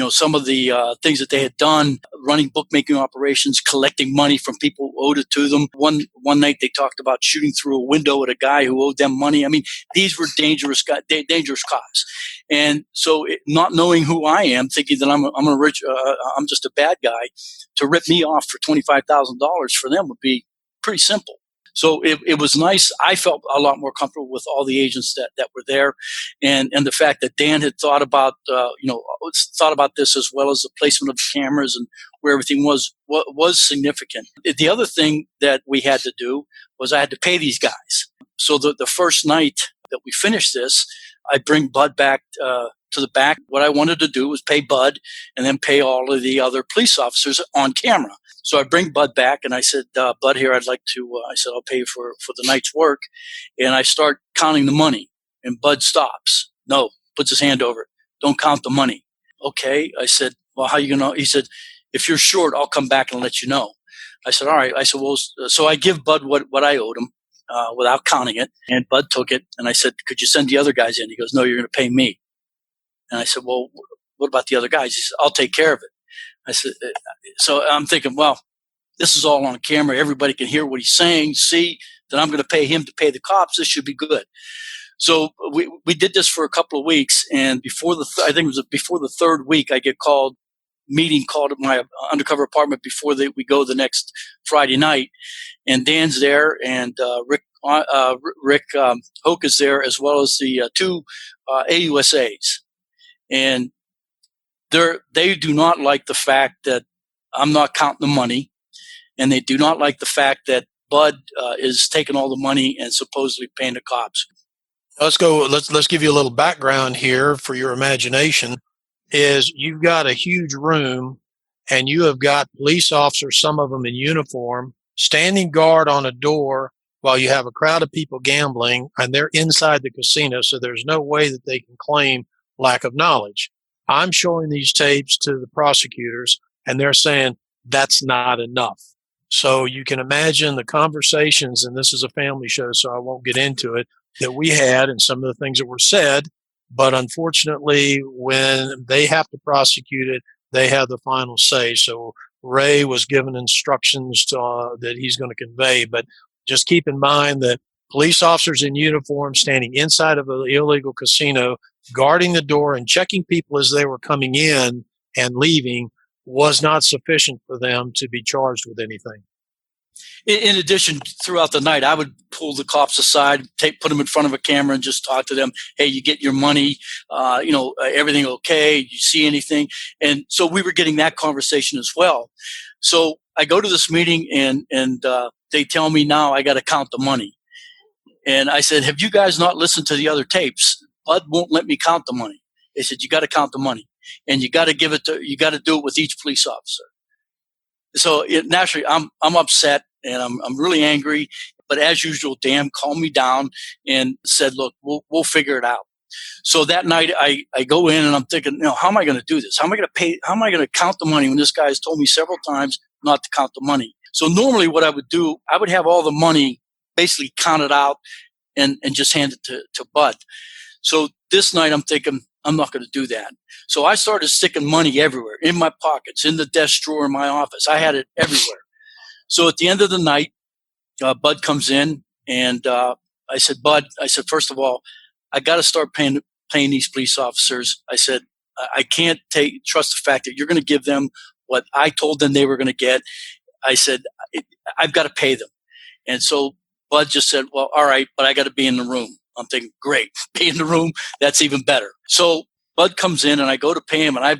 some of the things that they had done, running bookmaking operations, collecting money from people who owed it to them. One night they talked about shooting through a window at a guy who owed them money. I mean, these were dangerous cops. And so, not knowing who I am, thinking that I'm just a bad guy, to rip me off for $25,000 for them would be pretty simple. So it was nice. I felt a lot more comfortable with all the agents that were there, and the fact that Dan had thought about this, as well as the placement of the cameras and where everything was significant. The other thing that we had to do was I had to pay these guys. So the first night that we finished this, I bring Bud back to the back. What I wanted to do was pay Bud and then pay all of the other police officers on camera. So I bring Bud back, and I said, Bud, here, I'd like to, I said, I'll pay you for the night's work. And I start counting the money, and Bud stops. No, puts his hand over it. Don't count the money. Okay. I said, well, how you going to know? He said, if you're short, I'll come back and let you know. I said, all right. I said, well, so I give Bud what I owed him without counting it. And Bud took it. And I said, could you send the other guys in? He goes, no, you're going to pay me. And I said, well, what about the other guys? He said, I'll take care of it. I said, so I'm thinking, well, this is all on camera. Everybody can hear what he's saying, see that I'm going to pay him to pay the cops. This should be good. So we did this for a couple of weeks. And before I think it was before the third week, I get called at my undercover apartment before we go the next Friday night. And Dan's there, and Rick Hoke is there, as well as the two AUSAs. And they do not like the fact that I'm not counting the money, and they do not like the fact that Bud is taking all the money and supposedly paying the cops. Let's give you a little background here for your imagination. Is you've got a huge room, and you have got police officers, some of them in uniform, standing guard on a door while you have a crowd of people gambling, and they're inside the casino, so there's no way that they can claim lack of knowledge. I'm showing these tapes to the prosecutors, and they're saying that's not enough. So you can imagine the conversations, and this is a family show, so I won't get into it, that we had and some of the things that were said. But unfortunately, when they have to prosecute it, they have the final say. So Ray was given instructions that he's going to convey. But just keep in mind that police officers in uniform standing inside of an illegal casino, guarding the door and checking people as they were coming in and leaving, was not sufficient for them to be charged with anything. In addition, throughout the night, I would pull the cops aside, put them in front of a camera, and just talk to them. Hey, you get your money? Everything okay? You see anything? And so we were getting that conversation as well. So I go to this meeting, and they tell me now I got to count the money. And I said, have you guys not listened to the other tapes? Bud won't let me count the money. They said, you got to count the money, and you got to do it with each police officer. So naturally, I'm upset, and I'm really angry. But as usual, Dan calmed me down and said, look, we'll figure it out. So that night I go in, and I'm thinking, how am I going to do this? How am I going to pay? How am I going to count the money when this guy has told me several times not to count the money? So normally what I would do, I would have all the money basically counted out and just hand it to Bud. So this night I'm thinking, I'm not going to do that. So I started sticking money everywhere, in my pockets, in the desk drawer in my office. I had it everywhere. So at the end of the night, Bud comes in, and I said, Bud, first of all, I got to start paying these police officers. I said, I can't trust the fact that you're going to give them what I told them they were going to get. I said, I've got to pay them. And so Bud just said, well, all right, but I got to be in the room. I'm thinking, great, be in the room. That's even better. So Bud comes in, and I go to pay him, and I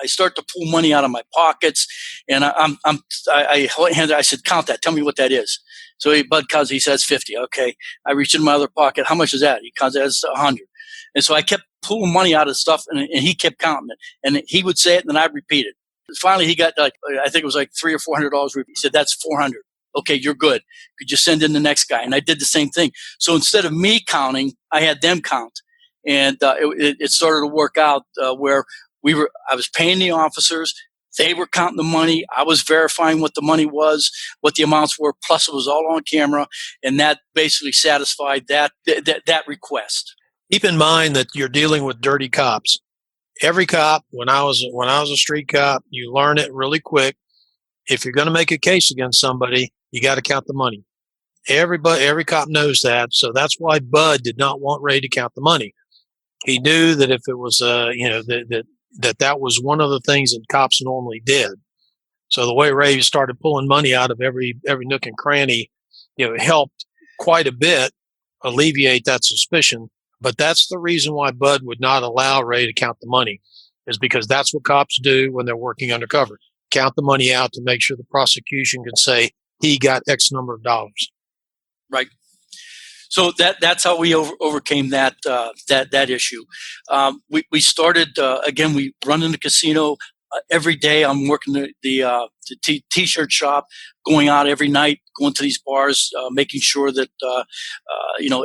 start to pull money out of my pockets, and I said, count that. Tell me what that is. So Bud counts. He says 50. Okay. I reach in my other pocket. How much is that? He counts. That's 100. And so I kept pulling money out of stuff, and he kept counting it. And he would say it, and then I'd repeat it. Finally, he got I think it was like $300 or $400. He said, that's 400. Okay, you're good. Could you send in the next guy? And I did the same thing. So instead of me counting, I had them count. And it started to work out where I was paying the officers. They were counting the money. I was verifying what the money was, what the amounts were. Plus, it was all on camera. And that basically satisfied that request. Keep in mind that you're dealing with dirty cops. Every cop, when I was a street cop, you learn it really quick. If you're going to make a case against somebody, you got to count the money. Every cop knows that. So that's why Bud did not want Ray to count the money. He knew that if it was, that was one of the things that cops normally did. So the way Ray started pulling money out of every nook and cranny, helped quite a bit alleviate that suspicion. But that's the reason why Bud would not allow Ray to count the money, is because that's what cops do when they're working undercover. Count the money out to make sure the prosecution can say he got X number of dollars. Right. So that's how we overcame that issue. We started again. We run in the casino every day. I'm working the t-shirt shop, going out every night, going to these bars, making sure that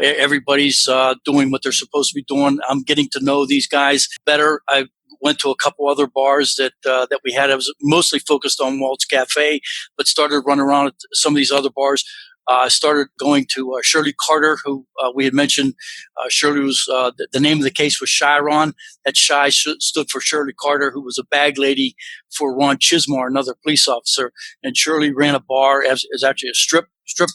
everybody's doing what they're supposed to be doing. I'm getting to know these guys better. I went to a couple other bars that we had. I was mostly focused on Walt's Cafe, but started running around at some of these other bars. I started going to Shirley Carter, who we had mentioned. Shirley was the name of the case was Chiron. That Chi stood for Shirley Carter, who was a bag lady for Ron Chismar, another police officer. And Shirley ran a bar as actually a strip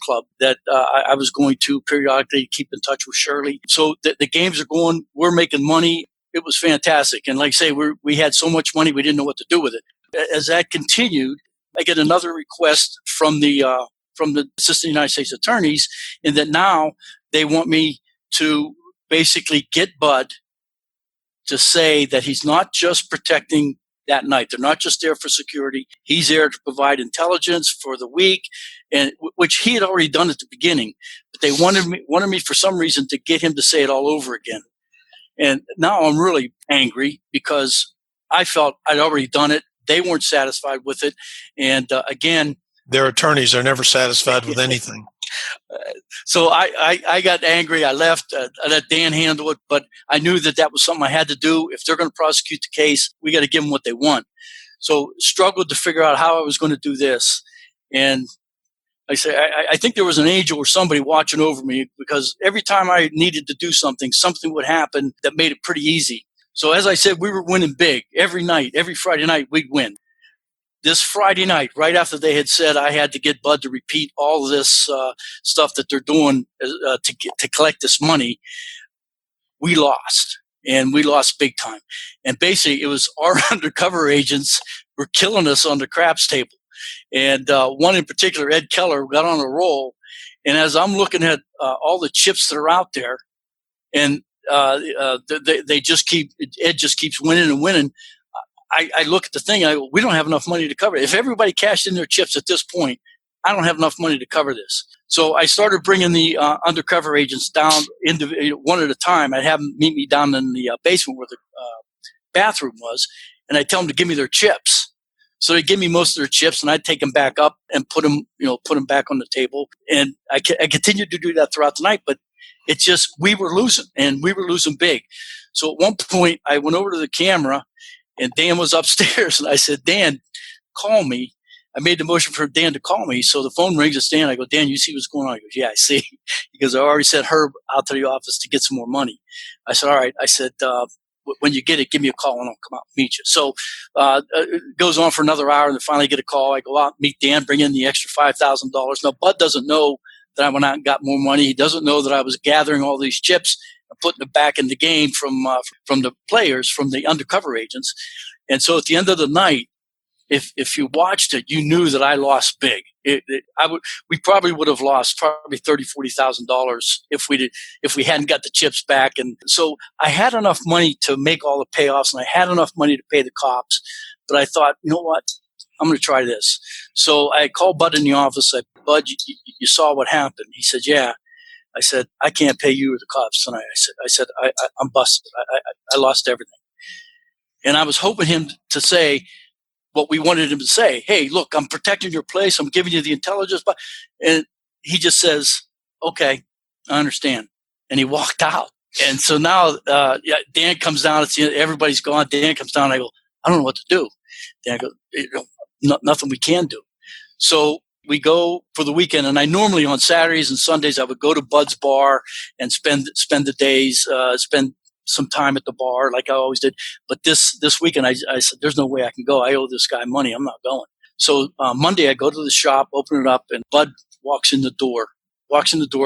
club that I was going to periodically keep in touch with Shirley. So the games are going. We're making money. It was fantastic. And like I say, we had so much money, we didn't know what to do with it. As that continued, I get another request from the Assistant United States Attorneys, in that now they want me to basically get Bud to say that he's not just protecting that night. They're not just there for security. He's there to provide intelligence for the week, and which he had already done at the beginning. But they wanted me for some reason to get him to say it all over again. And now I'm really angry because I felt I'd already done it. They weren't satisfied with it. And again, their attorneys are never satisfied with anything. So I got angry. I left. I let Dan handle it, but I knew that was something I had to do. If they're going to prosecute the case, we got to give them what they want. So struggled to figure out how I was going to do this. And I say, I think there was an angel or somebody watching over me, because every time I needed to do something would happen that made it pretty easy. So as I said, we were winning big every night. Every Friday night we'd win. This Friday night, right after they had said I had to get Bud to repeat all this stuff that they're doing to collect this money, we lost, and we lost big time. And basically, it was our undercover agents were killing us on the craps table. And one in particular, Ed Keller, got on a roll. And as I'm looking at all the chips that are out there, and Ed just keeps winning and winning. I look at the thing, and I go, we don't have enough money to cover it. If everybody cashed in their chips at this point, I don't have enough money to cover this. So I started bringing the undercover agents down one at a time. I'd have them meet me down in the basement where the bathroom was, and I'd tell them to give me their chips. So they'd give me most of their chips, and I'd take them back up and put them back on the table. And I continued to do that throughout the night, but it's just we were losing, and we were losing big. So at one point, I went over to the camera, and Dan was upstairs, and I said, Dan, call me. I made the motion for Dan to call me. So the phone rings. It's Dan. I go, Dan, you see what's going on? He goes, yeah, I see. He goes, I already sent Herb out to the office to get some more money. I said, all right. I said, when you get it, give me a call and I'll come out and meet you. So it goes on for another hour and then finally get a call. I go out, meet Dan, bring in the extra $5,000. Now, Bud doesn't know that I went out and got more money. He doesn't know that I was gathering all these chips and putting it back in the game from the players, from the undercover agents. And so at the end of the night, if you watched it, you knew that I lost big. We probably would have lost probably $30,000-$40,000 if we hadn't got the chips back. And so I had enough money to make all the payoffs, and I had enough money to pay the cops. But I thought, you know what? I'm going to try this. So I called Bud in the office. I said, Bud, you saw what happened. He said, yeah. I said, I can't pay you or the cops tonight. I said, I'm busted. I lost everything. And I was hoping him to say what we wanted him to say. Hey, look, I'm protecting your place. I'm giving you the intelligence. And he just says, okay, I understand. And he walked out. And so now Dan comes down. Everybody's gone. Dan comes down. I go, I don't know what to do. Dan goes, nothing we can do. So we go for the weekend. And I normally on Saturdays and Sundays, I would go to Bud's bar and spend the days, spend some time at the bar like I always did. But this weekend, I said, there's no way I can go. I owe this guy money. I'm not going. So Monday, I go to the shop, open it up, and Bud walks in the door,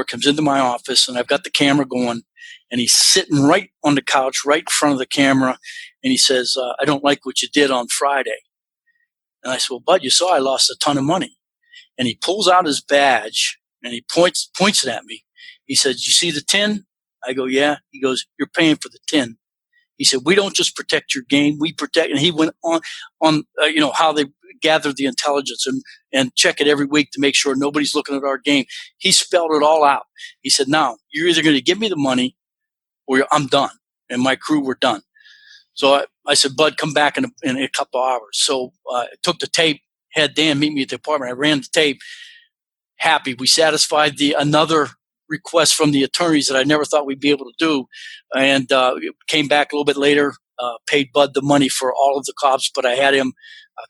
comes into my office, and I've got the camera going, and he's sitting right on the couch, right in front of the camera, and he says, I don't like what you did on Friday. And I said, well, Bud, you saw I lost a ton of money. And he pulls out his badge, and he points it at me. He says, you see the tin? I go, yeah. He goes, you're paying for the tin. He said, we don't just protect your game, we protect. And he went on how they gather the intelligence and check it every week to make sure nobody's looking at our game. He spelled it all out. He said, now you're either going to give me the money or I'm done. And my crew were done. So I said, Bud, come back in a couple of hours. So I took the tape, had Dan meet me at the apartment. I ran the tape. Happy. We satisfied another request from the attorneys that I never thought we'd be able to do, and came back a little bit later, paid Bud the money for all of the cops, but I had him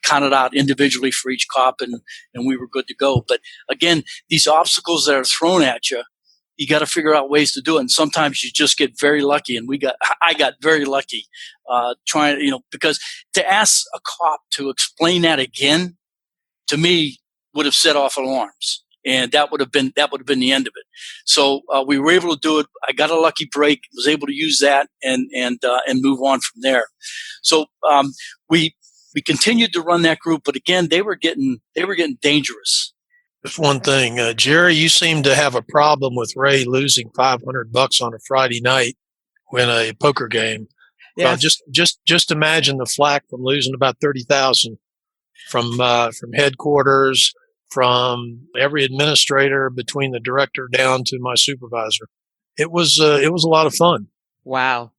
counted out individually for each cop, and we were good to go. But again, these obstacles that are thrown at you, you got to figure out ways to do it, and sometimes you just get very lucky, and I got very lucky trying, because to ask a cop to explain that again, to me, would have set off alarms. And that would have been the end of it. So we were able to do it. I got a lucky break, was able to use that and move on from there. So we continued to run that group, but again, they were getting dangerous. Just one thing, Jerry, you seem to have a problem with Ray losing $500 on a Friday night in a poker game. Yeah. Just imagine the flack from losing about 30,000 from headquarters, from every administrator, between the director down to my supervisor. It was a lot of fun. Wow.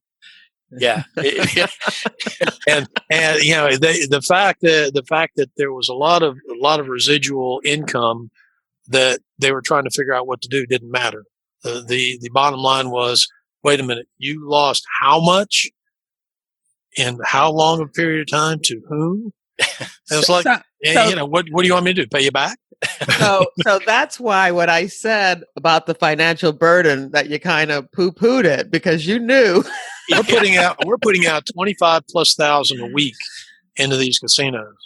Yeah. and the fact that there was a lot of residual income that they were trying to figure out what to do didn't matter. The bottom line was, wait a minute, you lost how much in how long a period of time to whom? And it's like, what do you want me to do? Pay you back? So that's why what I said about the financial burden, that you kind of poo-pooed it, because you knew. We're putting out 25,000+ a week into these casinos.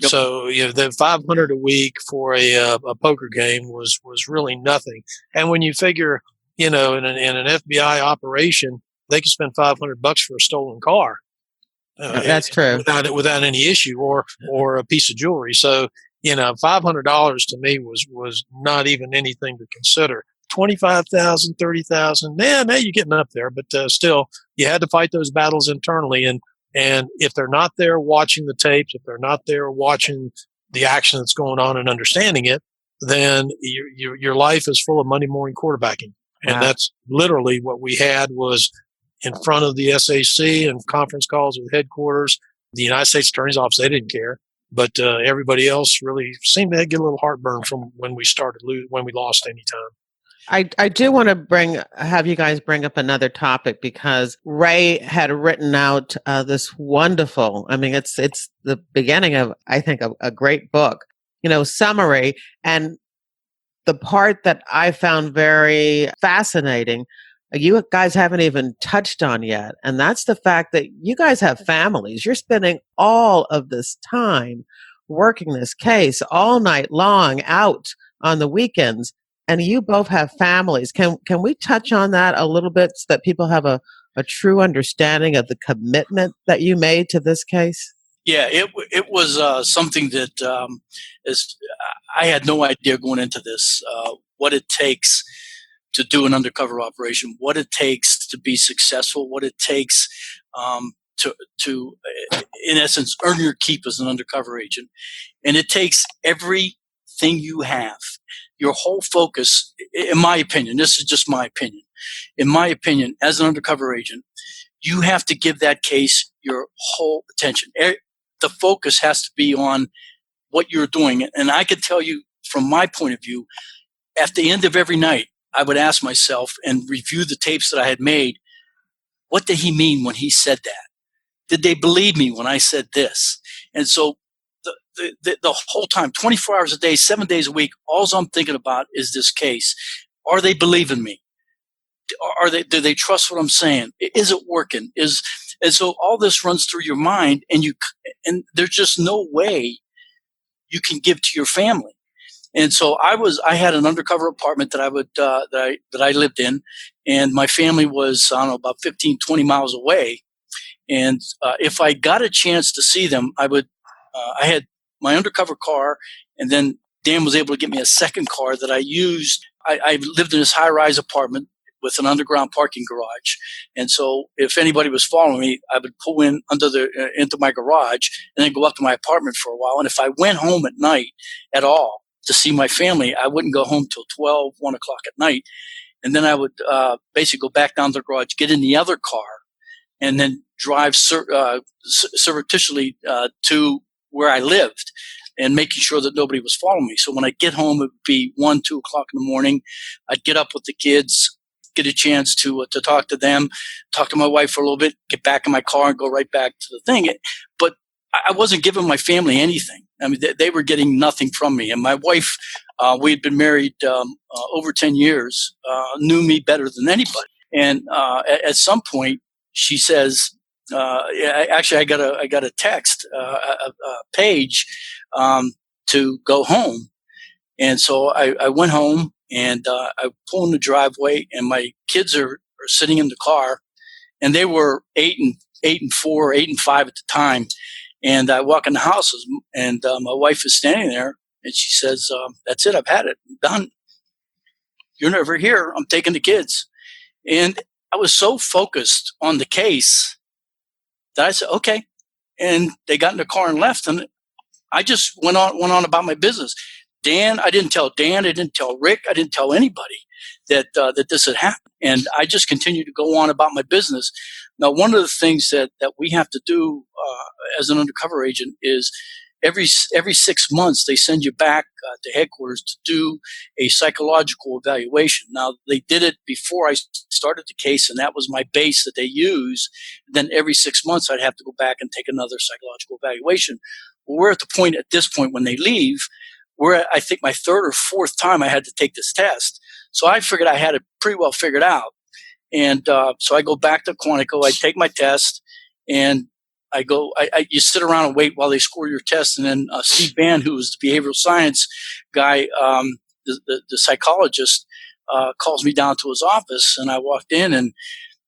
Yep. So the 500 a week for a poker game was really nothing. And when you figure, in an FBI operation, they could spend $500 for a stolen car. That's true. Without any issue, or a piece of jewelry. So, $500 to me was not even anything to consider. 25,000, 30,000. Now you're getting up there, but still, you had to fight those battles internally. And if they're not there watching the tapes, if they're not there watching the action that's going on and understanding it, then your life is full of Monday morning quarterbacking. And that's literally what we had, was in front of the SAC and conference calls with headquarters. The United States Attorney's Office, they didn't care. But everybody else really seemed to get a little heartburn from when we lost any time. I do want to have you guys bring up another topic, because Ray had written out this wonderful, it's the beginning of, I think, a great book. summary. And the part that I found very fascinating, you guys haven't even touched on yet. And that's the fact that you guys have families. You're spending all of this time working this case all night long, out on the weekends, and you both have families. Can we touch on that a little bit so that people have a true understanding of the commitment that you made to this case? Yeah, it was something that I had no idea going into this, what it takes to do an undercover operation, what it takes to be successful, what it takes to in essence, earn your keep as an undercover agent. And it takes everything you have, your whole focus, in my opinion, this is just my opinion. In my opinion, as an undercover agent, you have to give that case your whole attention. The focus has to be on what you're doing. And I can tell you from my point of view, at the end of every night, I would ask myself and review the tapes that I had made. What did he mean when he said that? Did they believe me when I said this? And so the whole time, 24 hours a day, 7 days a week, all I'm thinking about is this case. Are they believing me? Do they trust what I'm saying? Is it working? And so all this runs through your mind, and there's just no way you can give to your family. And so I had an undercover apartment that I lived in, and my family was, I don't know, about 15, 20 miles away. And if I got a chance to see them, I had my undercover car, and then Dan was able to get me a second car that I used. I lived in this high-rise apartment with an underground parking garage. And so if anybody was following me, I would pull in into my garage and then go up to my apartment for a while. And if I went home at night at all to see my family, I wouldn't go home till 12, 1 o'clock at night. And then I would basically go back down to the garage, get in the other car, and then drive surreptitiously to where I lived, and making sure that nobody was following me. So when I get home, it would be 1, 2 o'clock in the morning. I'd get up with the kids, get a chance to talk to them, talk to my wife for a little bit, get back in my car and go right back to the thing. But I wasn't giving my family anything. I mean, they were getting nothing from me. And my wife, we had been married over 10 years, knew me better than anybody. And at some point, she says, actually, I got a text, a page to go home. And so I went home, and I pull in the driveway, and my kids are sitting in the car, and they were 8 and 4, 8 and 5 at the time. And I walk in the house, and my wife is standing there, and she says, "That's it. I've had it. I'm done. You're never here. I'm taking the kids." And I was so focused on the case that I said, "Okay." And they got in the car and left, and I just went on about my business. I didn't tell Dan, I didn't tell Rick, I didn't tell anybody that this had happened. And I just continued to go on about my business. Now, one of the things that we have to do as an undercover agent is every 6 months they send you back to headquarters to do a psychological evaluation. Now, they did it before I started the case, and that was my base that they use. Then every 6 months I'd have to go back and take another psychological evaluation. Well, we're at this point when they leave, we're I think my third or fourth time I had to take this test. So I figured I had it pretty well figured out. And so I go back to Quantico, I take my test, and you sit around and wait while they score your test. And then Steve Band, who was the behavioral science guy, the psychologist, calls me down to his office. And I walked in, and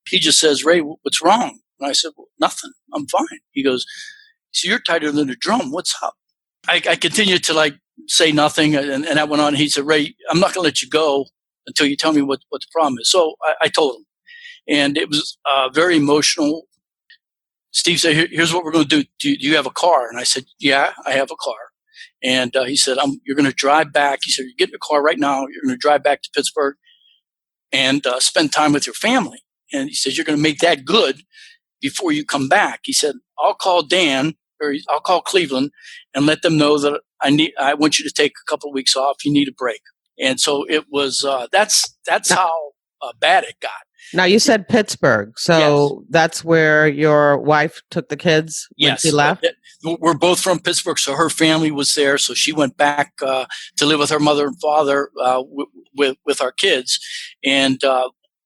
he just says, "Ray, what's wrong?" And I said, "Well, nothing. I'm fine." He goes, "So you're tighter than a drum. What's up?" I continued to say nothing. And I went on. He said, "Ray, I'm not going to let you go until you tell me what the problem is." So I told him. And it was very emotional. Steve said, "Here's what we're going to do. Do you have a car?" And I said, "Yeah, I have a car." And he said, "You're going to drive back." He said, "You get in the car right now. You're going to drive back to Pittsburgh and spend time with your family." And he said, "You're going to make that good before you come back." He said, "I'll call Dan, or I'll call Cleveland and let them know that I want you to take a couple of weeks off. You need a break." And so it was, that's how bad it got. Now, you said Pittsburgh, so that's where your wife took the kids when she left? We're both from Pittsburgh, so her family was there. So she went back to live with her mother and father with our kids. And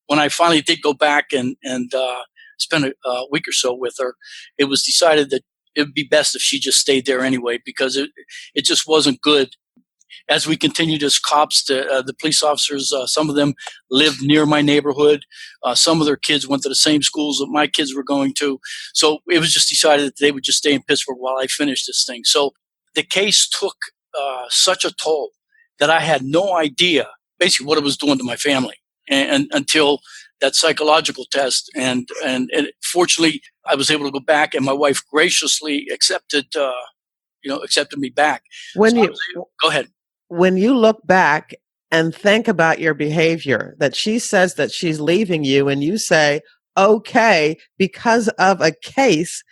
when I finally did go back and spend a week or so with her, it was decided that it would be best if she just stayed there anyway, because it just wasn't good. As we continued as cops, the police officers, some of them lived near my neighborhood. Some of their kids went to the same schools that my kids were going to. So it was just decided that they would just stay in Pittsburgh while I finished this thing. So the case took such a toll that I had no idea basically what it was doing to my family, and until that psychological test. And fortunately, I was able to go back, and my wife graciously accepted me back. Go ahead. When you look back and think about your behavior, that she says that she's leaving you and you say, okay, because of a case,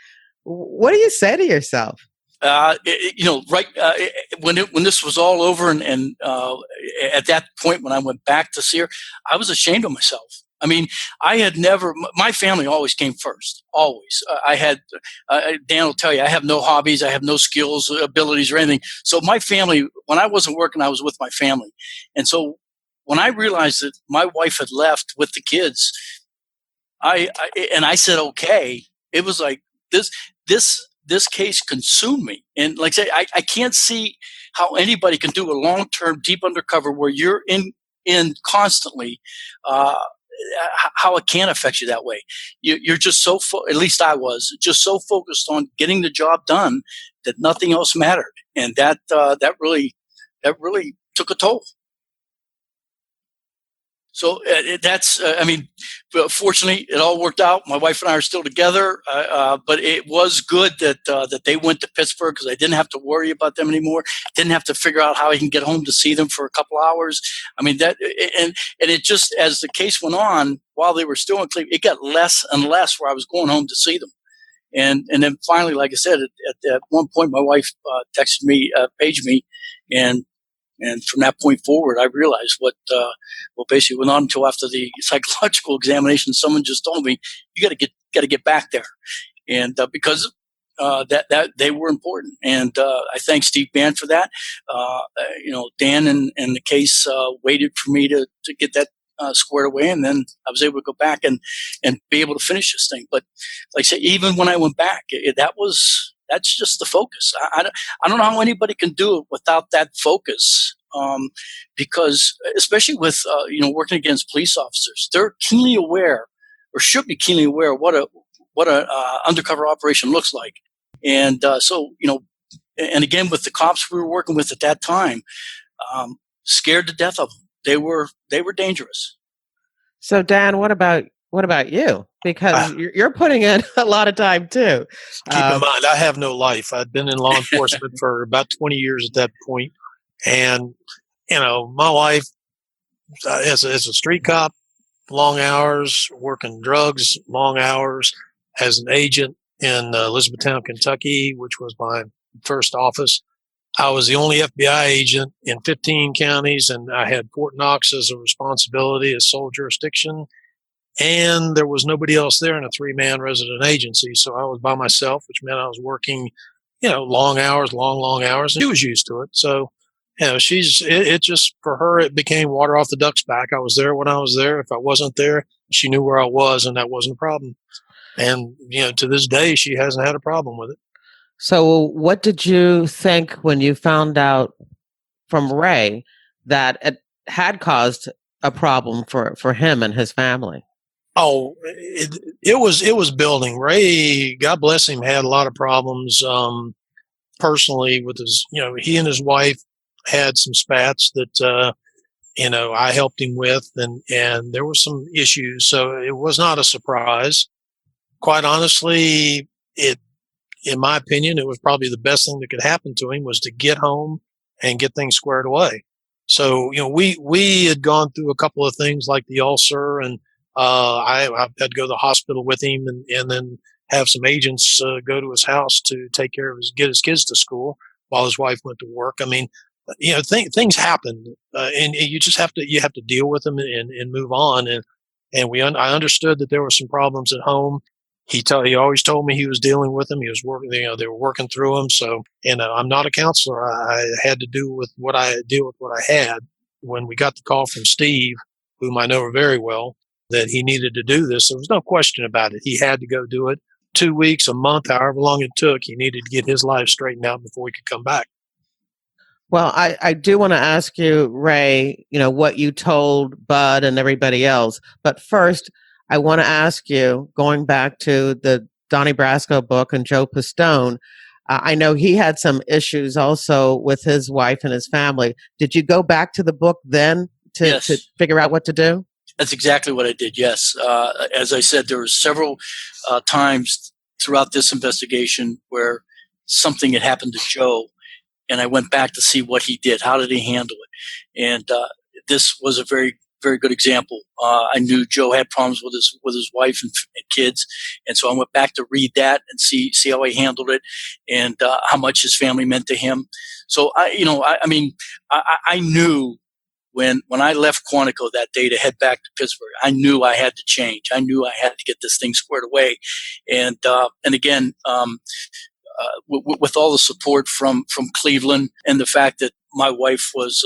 what do you say to yourself? When this was all over and at that point when I went back to see her, I was ashamed of myself. I mean, I had never, my family always came first, always. Dan will tell you, I have no hobbies, I have no skills, abilities, or anything. So my family, when I wasn't working, I was with my family. And so when I realized that my wife had left with the kids, I said, okay, it was like this case consumed me. And like I say, I can't see how anybody can do a long-term deep undercover where you're in constantly, how it can affect you that way. You're just so, at least I was, just so focused on getting the job done that nothing else mattered. And that really took a toll. So fortunately, it all worked out. My wife and I are still together, but it was good that they went to Pittsburgh, because I didn't have to worry about them anymore. Didn't have to figure out how I can get home to see them for a couple hours. I mean, and it just, as the case went on, while they were still in Cleveland, it got less and less where I was going home to see them. And then finally, like I said, at one point, my wife texted me, paged me, and from that point forward, I realized what basically went on until after the psychological examination. Someone just told me, "You got to get back there," and because that they were important. And I thank Steve Band for that. Dan and the case waited for me to get that squared away, and then I was able to go back and be able to finish this thing. But like I say, even when I went back, that's just the focus. I don't know how anybody can do it without that focus, because especially with working against police officers, they're keenly aware, or should be keenly aware, of what a undercover operation looks like. And and again, with the cops we were working with at that time, scared to death of them. They were dangerous. So Dan, what about you? Because you're putting in a lot of time too. Keep in mind, I have no life. I'd been in law enforcement for about 20 years at that point. And, my life as a street cop, long hours, working drugs, long hours, as an agent in Elizabethtown, Kentucky, which was my first office. I was the only FBI agent in 15 counties, and I had Fort Knox as a responsibility, as sole jurisdiction. And there was nobody else there in a 3-man resident agency. So I was by myself, which meant I was working, long hours. And she was used to it. So, it just, for her, it became water off the duck's back. I was there when I was there. If I wasn't there, she knew where I was, and that wasn't a problem. And, to this day, she hasn't had a problem with it. So what did you think when you found out from Ray that it had caused a problem for him and his family? Oh, it was building. Ray, God bless him, had a lot of problems personally with his, he and his wife had some spats that, I helped him with, and there were some issues. So it was not a surprise. Quite honestly, in my opinion, it was probably the best thing that could happen to him was to get home and get things squared away. So, we had gone through a couple of things like the ulcer, and I had to go to the hospital with him and then have some agents go to his house to take care of get his kids to school while his wife went to work. I mean, things happen, and you just have to deal with them and move on. And and I understood that there were some problems at home. He always told me he was dealing with them. He was working, they were working through them. So, and I'm not a counselor. I had to deal with what I had. When we got the call from Steve, whom I know very well, that he needed to do this, there was no question about it. He had to go do it. 2 weeks, a month, however long it took, he needed to get his life straightened out before he could come back. Well, I do want to ask you, Ray, what you told Bud and everybody else. But first, I want to ask you, going back to the Donnie Brasco book and Joe Pistone, I know he had some issues also with his wife and his family. Did you go back to the book then to figure out what to do? That's exactly what I did, yes. As I said, there were several times throughout this investigation where something had happened to Joe, and I went back to see what he did. How did he handle it? And this was a very, very good example. I knew Joe had problems with his wife and kids, and so I went back to read that and see how he handled it, and how much his family meant to him. So I knew when I left Quantico that day to head back to Pittsburgh, I knew I had to change. I knew I had to get this thing squared away, and again. With all the support from Cleveland and the fact that my wife was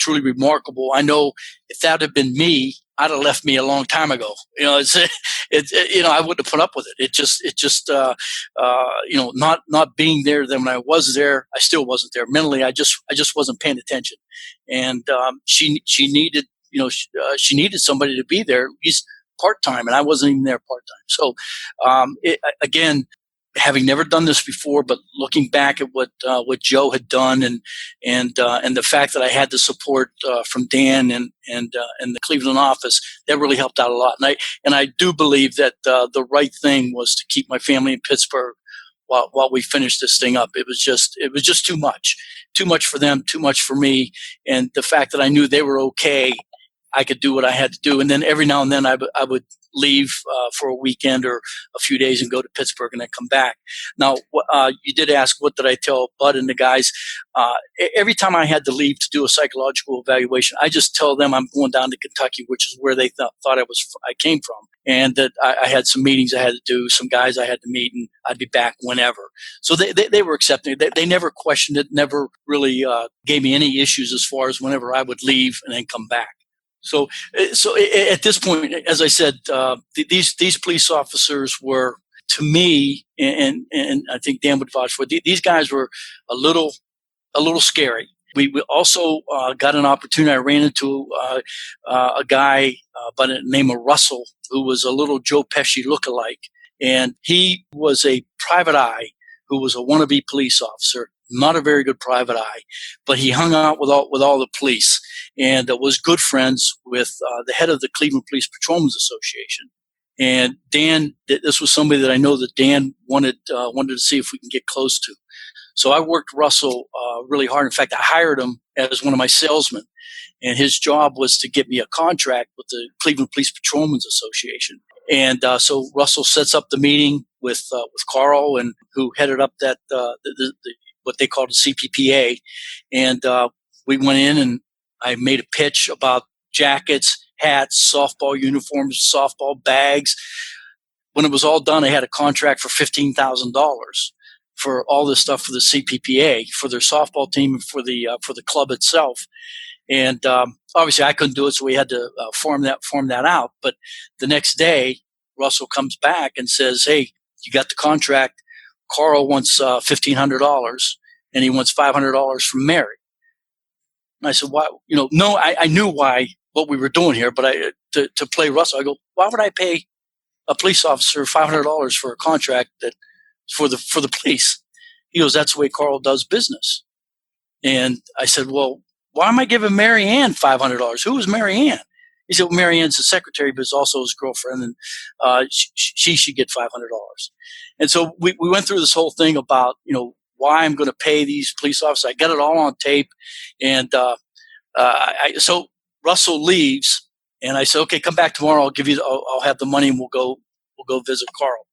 truly remarkable, I know if that had been me, I'd have left me a long time ago. I wouldn't have put up with it. Not being there then when I was there, I still wasn't there mentally. I just wasn't paying attention, and she needed she needed somebody to be there at least part time, and I wasn't even there part time. So again. Having never done this before, but looking back at what Joe had done, and the fact that I had the support from Dan and the Cleveland office, that really helped out a lot. And I do believe that the right thing was to keep my family in Pittsburgh while we finished this thing up. It was just too much for them, too much for me, and the fact that I knew they were okay, I could do what I had to do. And then every now and then I would leave for a weekend or a few days and go to Pittsburgh and then come back. Now, you did ask, what did I tell Bud and the guys? Every time I had to leave to do a psychological evaluation, I just tell them I'm going down to Kentucky, which is where they thought I came from, and that I had some meetings I had to do, some guys I had to meet, and I'd be back whenever. So they were accepting. They never questioned it, never really gave me any issues as far as whenever I would leave and then come back. So at this point, as I said, these police officers were, to me, and I think Dan would vouch for it, these guys were a little scary. We also got an opportunity. I ran into a guy by the name of Russell, who was a little Joe Pesci lookalike, and he was a private eye who was a wannabe police officer. Not a very good private eye, but he hung out with all the police and was good friends with the head of the Cleveland Police Patrolmen's Association. And Dan, this was somebody that I know that Dan wanted to see if we can get close to. So I worked Russell really hard. In fact, I hired him as one of my salesmen, and his job was to get me a contract with the Cleveland Police Patrolmen's Association. And so Russell sets up the meeting with Carl, and who headed up that what they called the CPPA. And we went in, and I made a pitch about jackets, hats, softball uniforms, softball bags. When it was all done, I had a contract for $15,000 for all this stuff for the CPPA, for their softball team, and for the club itself. And obviously, I couldn't do it, so we had to form that out. But the next day, Russell comes back and says, "Hey, you got the contract. Carl wants $1,500, and he wants $500 from Mary." And I said, "Why? No, I knew what we were doing here, but to play Russell, I go, why would I pay a police officer $500 for a contract that for the police?" He goes, "That's the way Carl does business." And I said, "Well, why am I giving Mary Ann $500? Who is Mary Ann?" He said, "Well, Mary Ann's the secretary, but it's also his girlfriend, and she should get $500. And so we went through this whole thing about, why I'm going to pay these police officers. I got it all on tape. And so Russell leaves, and I said, "Okay, come back tomorrow. I'll have the money, and we'll go visit Carl."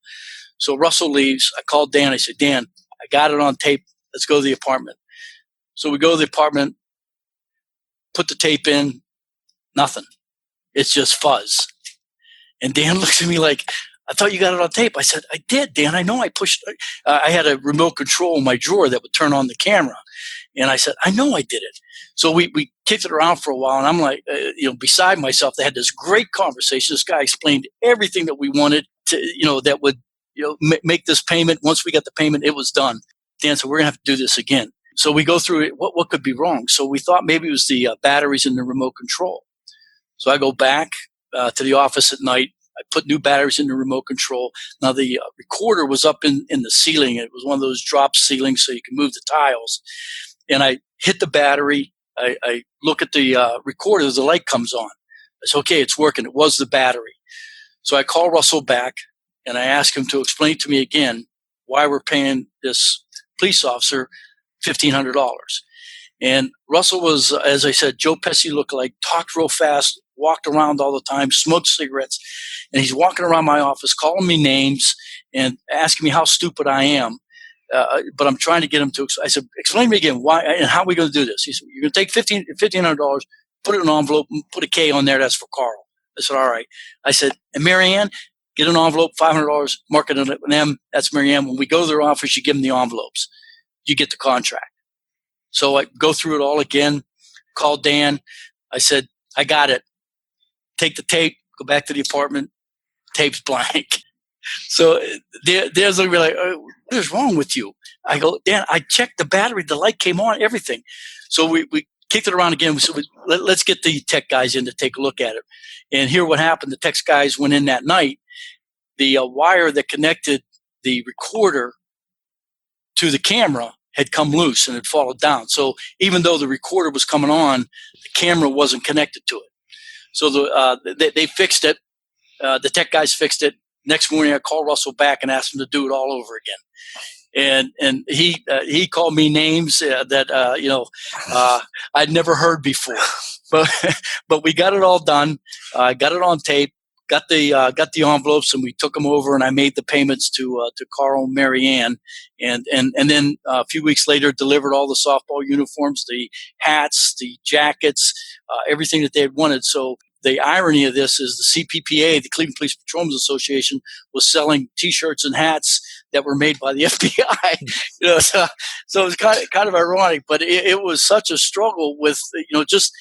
So Russell leaves. I called Dan. I said, "Dan, I got it on tape. Let's go to the apartment." So we go to the apartment, put the tape in, nothing. It's just fuzz. And Dan looks at me like, I thought you got it on tape. I said, I did, Dan. I know I pushed. I had a remote control in my drawer that would turn on the camera. And I said, I know I did it. So we kicked it around for a while. And I'm like, beside myself. They had this great conversation. This guy explained everything that we wanted to, that would, make this payment. Once we got the payment, it was done. Dan said, we're going to have to do this again. So we go through it. What could be wrong? So we thought maybe it was the batteries in the remote control. So I go back to the office at night. I put new batteries in the remote control. Now the recorder was up in the ceiling. It was one of those drop ceilings so you can move the tiles. And I hit the battery. I look at the recorder. The light comes on. I said, okay, it's working. It was the battery. So I call Russell back and I ask him to explain to me again why we're paying this police officer $1,500. And Russell was, as I said, Joe Pesci lookalike, talked real fast, walked around all the time, smoked cigarettes. And he's walking around my office, calling me names and asking me how stupid I am. But I'm trying to get him to, I said, explain to me again, why and how are we going to do this? He said, you're going to take $1,500, put it in an envelope, and put a K on there. That's for Carl. I said, all right. I said, and Marianne, get an envelope, $500, mark it on them. That's Marianne. When we go to their office, you give them the envelopes. You get the contract. So I go through it all again, call Dan. I said, I got it. Take the tape, go back to the apartment, tape's blank. So there's a like, what is wrong with you? I go, Dan, I checked the battery, the light came on, everything. So we kicked it around again. So let's get the tech guys in to take a look at it. And here what happened, the tech guys went in that night. The wire that connected the recorder to the camera had come loose and had fallen down. So even though the recorder was coming on, the camera wasn't connected to it. So they fixed it. The tech guys fixed it. Next morning, I called Russell back and asked him to do it all over again. And he called me names that I'd never heard before. But we got it all done. I got it on tape. Got the envelopes and we took them over and I made the payments to Carl and Marianne and then a few weeks later delivered all the softball uniforms, the hats, the jackets, everything that they had wanted. So the irony of this is the CPPA, the Cleveland Police Patrolmen's Association, was selling T-shirts and hats that were made by the FBI. So it was kind of ironic, but it was such a struggle with just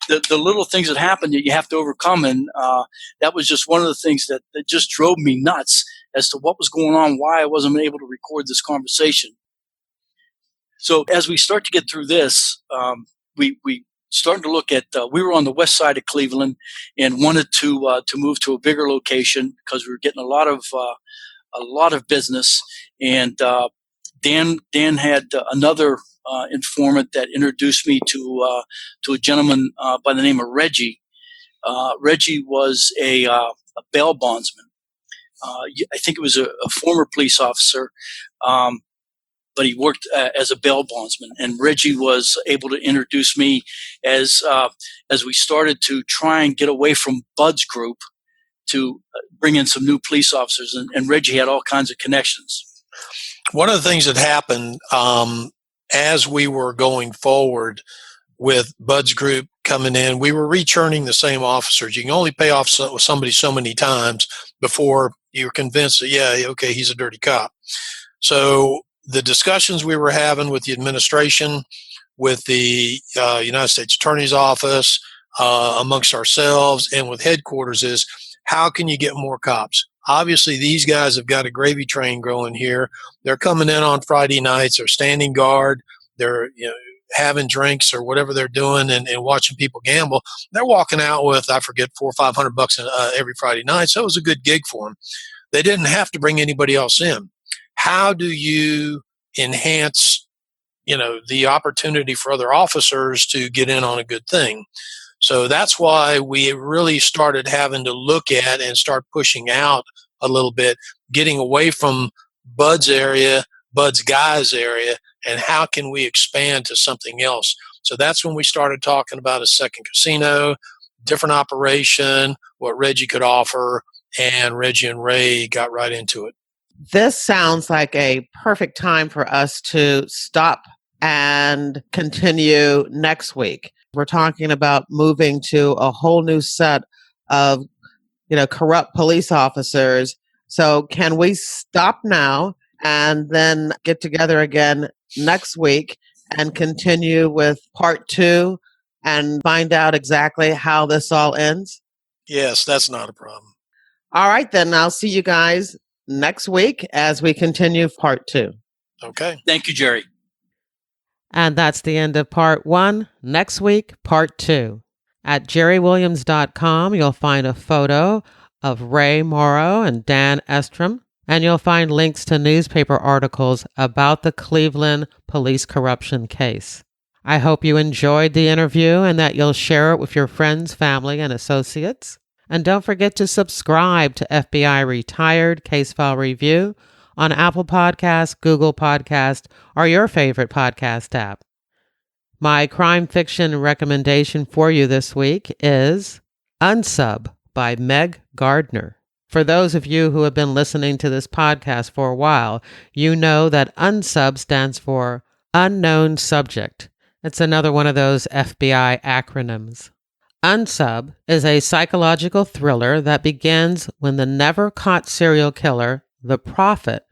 the little things that happen that you have to overcome. And that was just one of the things that just drove me nuts as to what was going on, why I wasn't able to record this conversation. So as we start to get through this, we started to look at, we were on the west side of Cleveland and wanted to move to a bigger location because we were getting a lot of business. And Dan had another informant that introduced me to a gentleman by the name of Reggie. Reggie was a bail bondsman. I think it was a former police officer, but he worked as a bail bondsman. And Reggie was able to introduce me as we started to try and get away from Bud's group to bring in some new police officers. And Reggie had all kinds of connections. One of the things that happened as we were going forward with Bud's group coming in, we were rechurning the same officers. You can only pay off somebody so many times before you're convinced that, yeah, okay, he's a dirty cop. So the discussions we were having with the administration, with the United States Attorney's Office, amongst ourselves, and with headquarters is, how can you get more cops? Obviously, these guys have got a gravy train growing here. They're coming in on Friday nights. They're standing guard. They're having drinks or whatever they're doing and watching people gamble. They're walking out with, I forget, $400 or $500 every Friday night. So it was a good gig for them. They didn't have to bring anybody else in. How do you enhance, the opportunity for other officers to get in on a good thing? So that's why we really started having to look at and start pushing out a little bit, getting away from Bud's area, Bud's guys area, and how can we expand to something else? So that's when we started talking about a second casino, different operation, what Reggie could offer, and Reggie and Ray got right into it. This sounds like a perfect time for us to stop and continue next week. We're talking about moving to a whole new set of, corrupt police officers. So can we stop now and then get together again next week and continue with part 2 and find out exactly how this all ends? Yes, that's not a problem. All right, then I'll see you guys next week as we continue part 2. Okay. Thank you, Jerry. And that's the end of part 1. Next week, part 2. At jerrywilliams.com, you'll find a photo of Ray Morrow and Dan Estrem, and you'll find links to newspaper articles about the Cleveland police corruption case. I hope you enjoyed the interview and that you'll share it with your friends, family, and associates. And don't forget to subscribe to FBI Retired Case File Review on Apple Podcasts, Google Podcasts, or your favorite podcast app. My crime fiction recommendation for you this week is Unsub by Meg Gardner. For those of you who have been listening to this podcast for a while, you know that Unsub stands for Unknown Subject. It's another one of those FBI acronyms. Unsub is a psychological thriller that begins when the never-caught serial killer, the Prophet,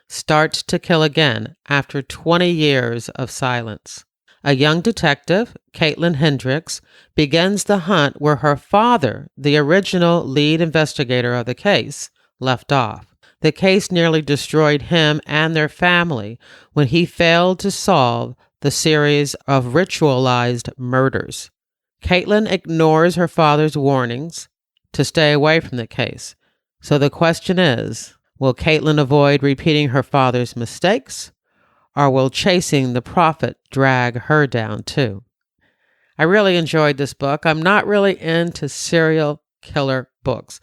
starts to kill again after 20 years of silence. A young detective, Caitlin Hendricks, begins the hunt where her father, the original lead investigator of the case, left off. The case nearly destroyed him and their family when he failed to solve the series of ritualized murders. Caitlin ignores her father's warnings to stay away from the case. So the question is, will Caitlin avoid repeating her father's mistakes, or will chasing the Prophet drag her down too? I really enjoyed this book. I'm not really into serial killer books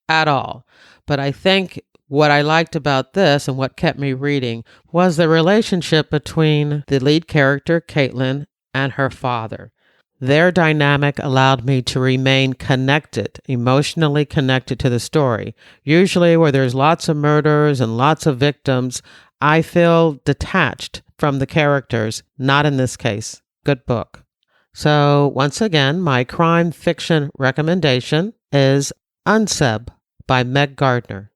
at all, but I think what I liked about this and what kept me reading was the relationship between the lead character, Caitlin, and her father. Their dynamic allowed me to remain connected, emotionally connected to the story. Usually where there's lots of murders and lots of victims, I feel detached from the characters. Not in this case. Good book. So once again, my crime fiction recommendation is Unsub by Meg Gardner.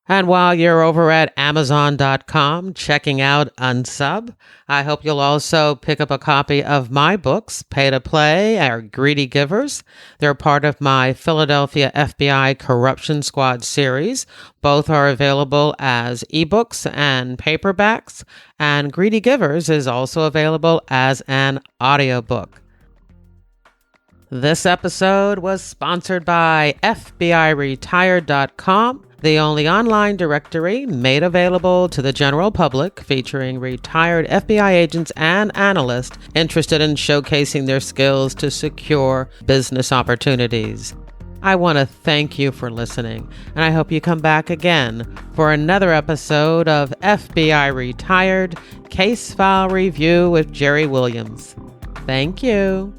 And while you're over at Amazon.com checking out Unsub, I hope you'll also pick up a copy of my books, Pay to Play or Greedy Givers. They're part of my Philadelphia FBI Corruption Squad series. Both are available as ebooks and paperbacks, and Greedy Givers is also available as an audiobook. This episode was sponsored by FBIRetired.com, the only online directory made available to the general public featuring retired FBI agents and analysts interested in showcasing their skills to secure business opportunities. I want to thank you for listening, and I hope you come back again for another episode of FBI Retired Case File Review with Jerry Williams. Thank you.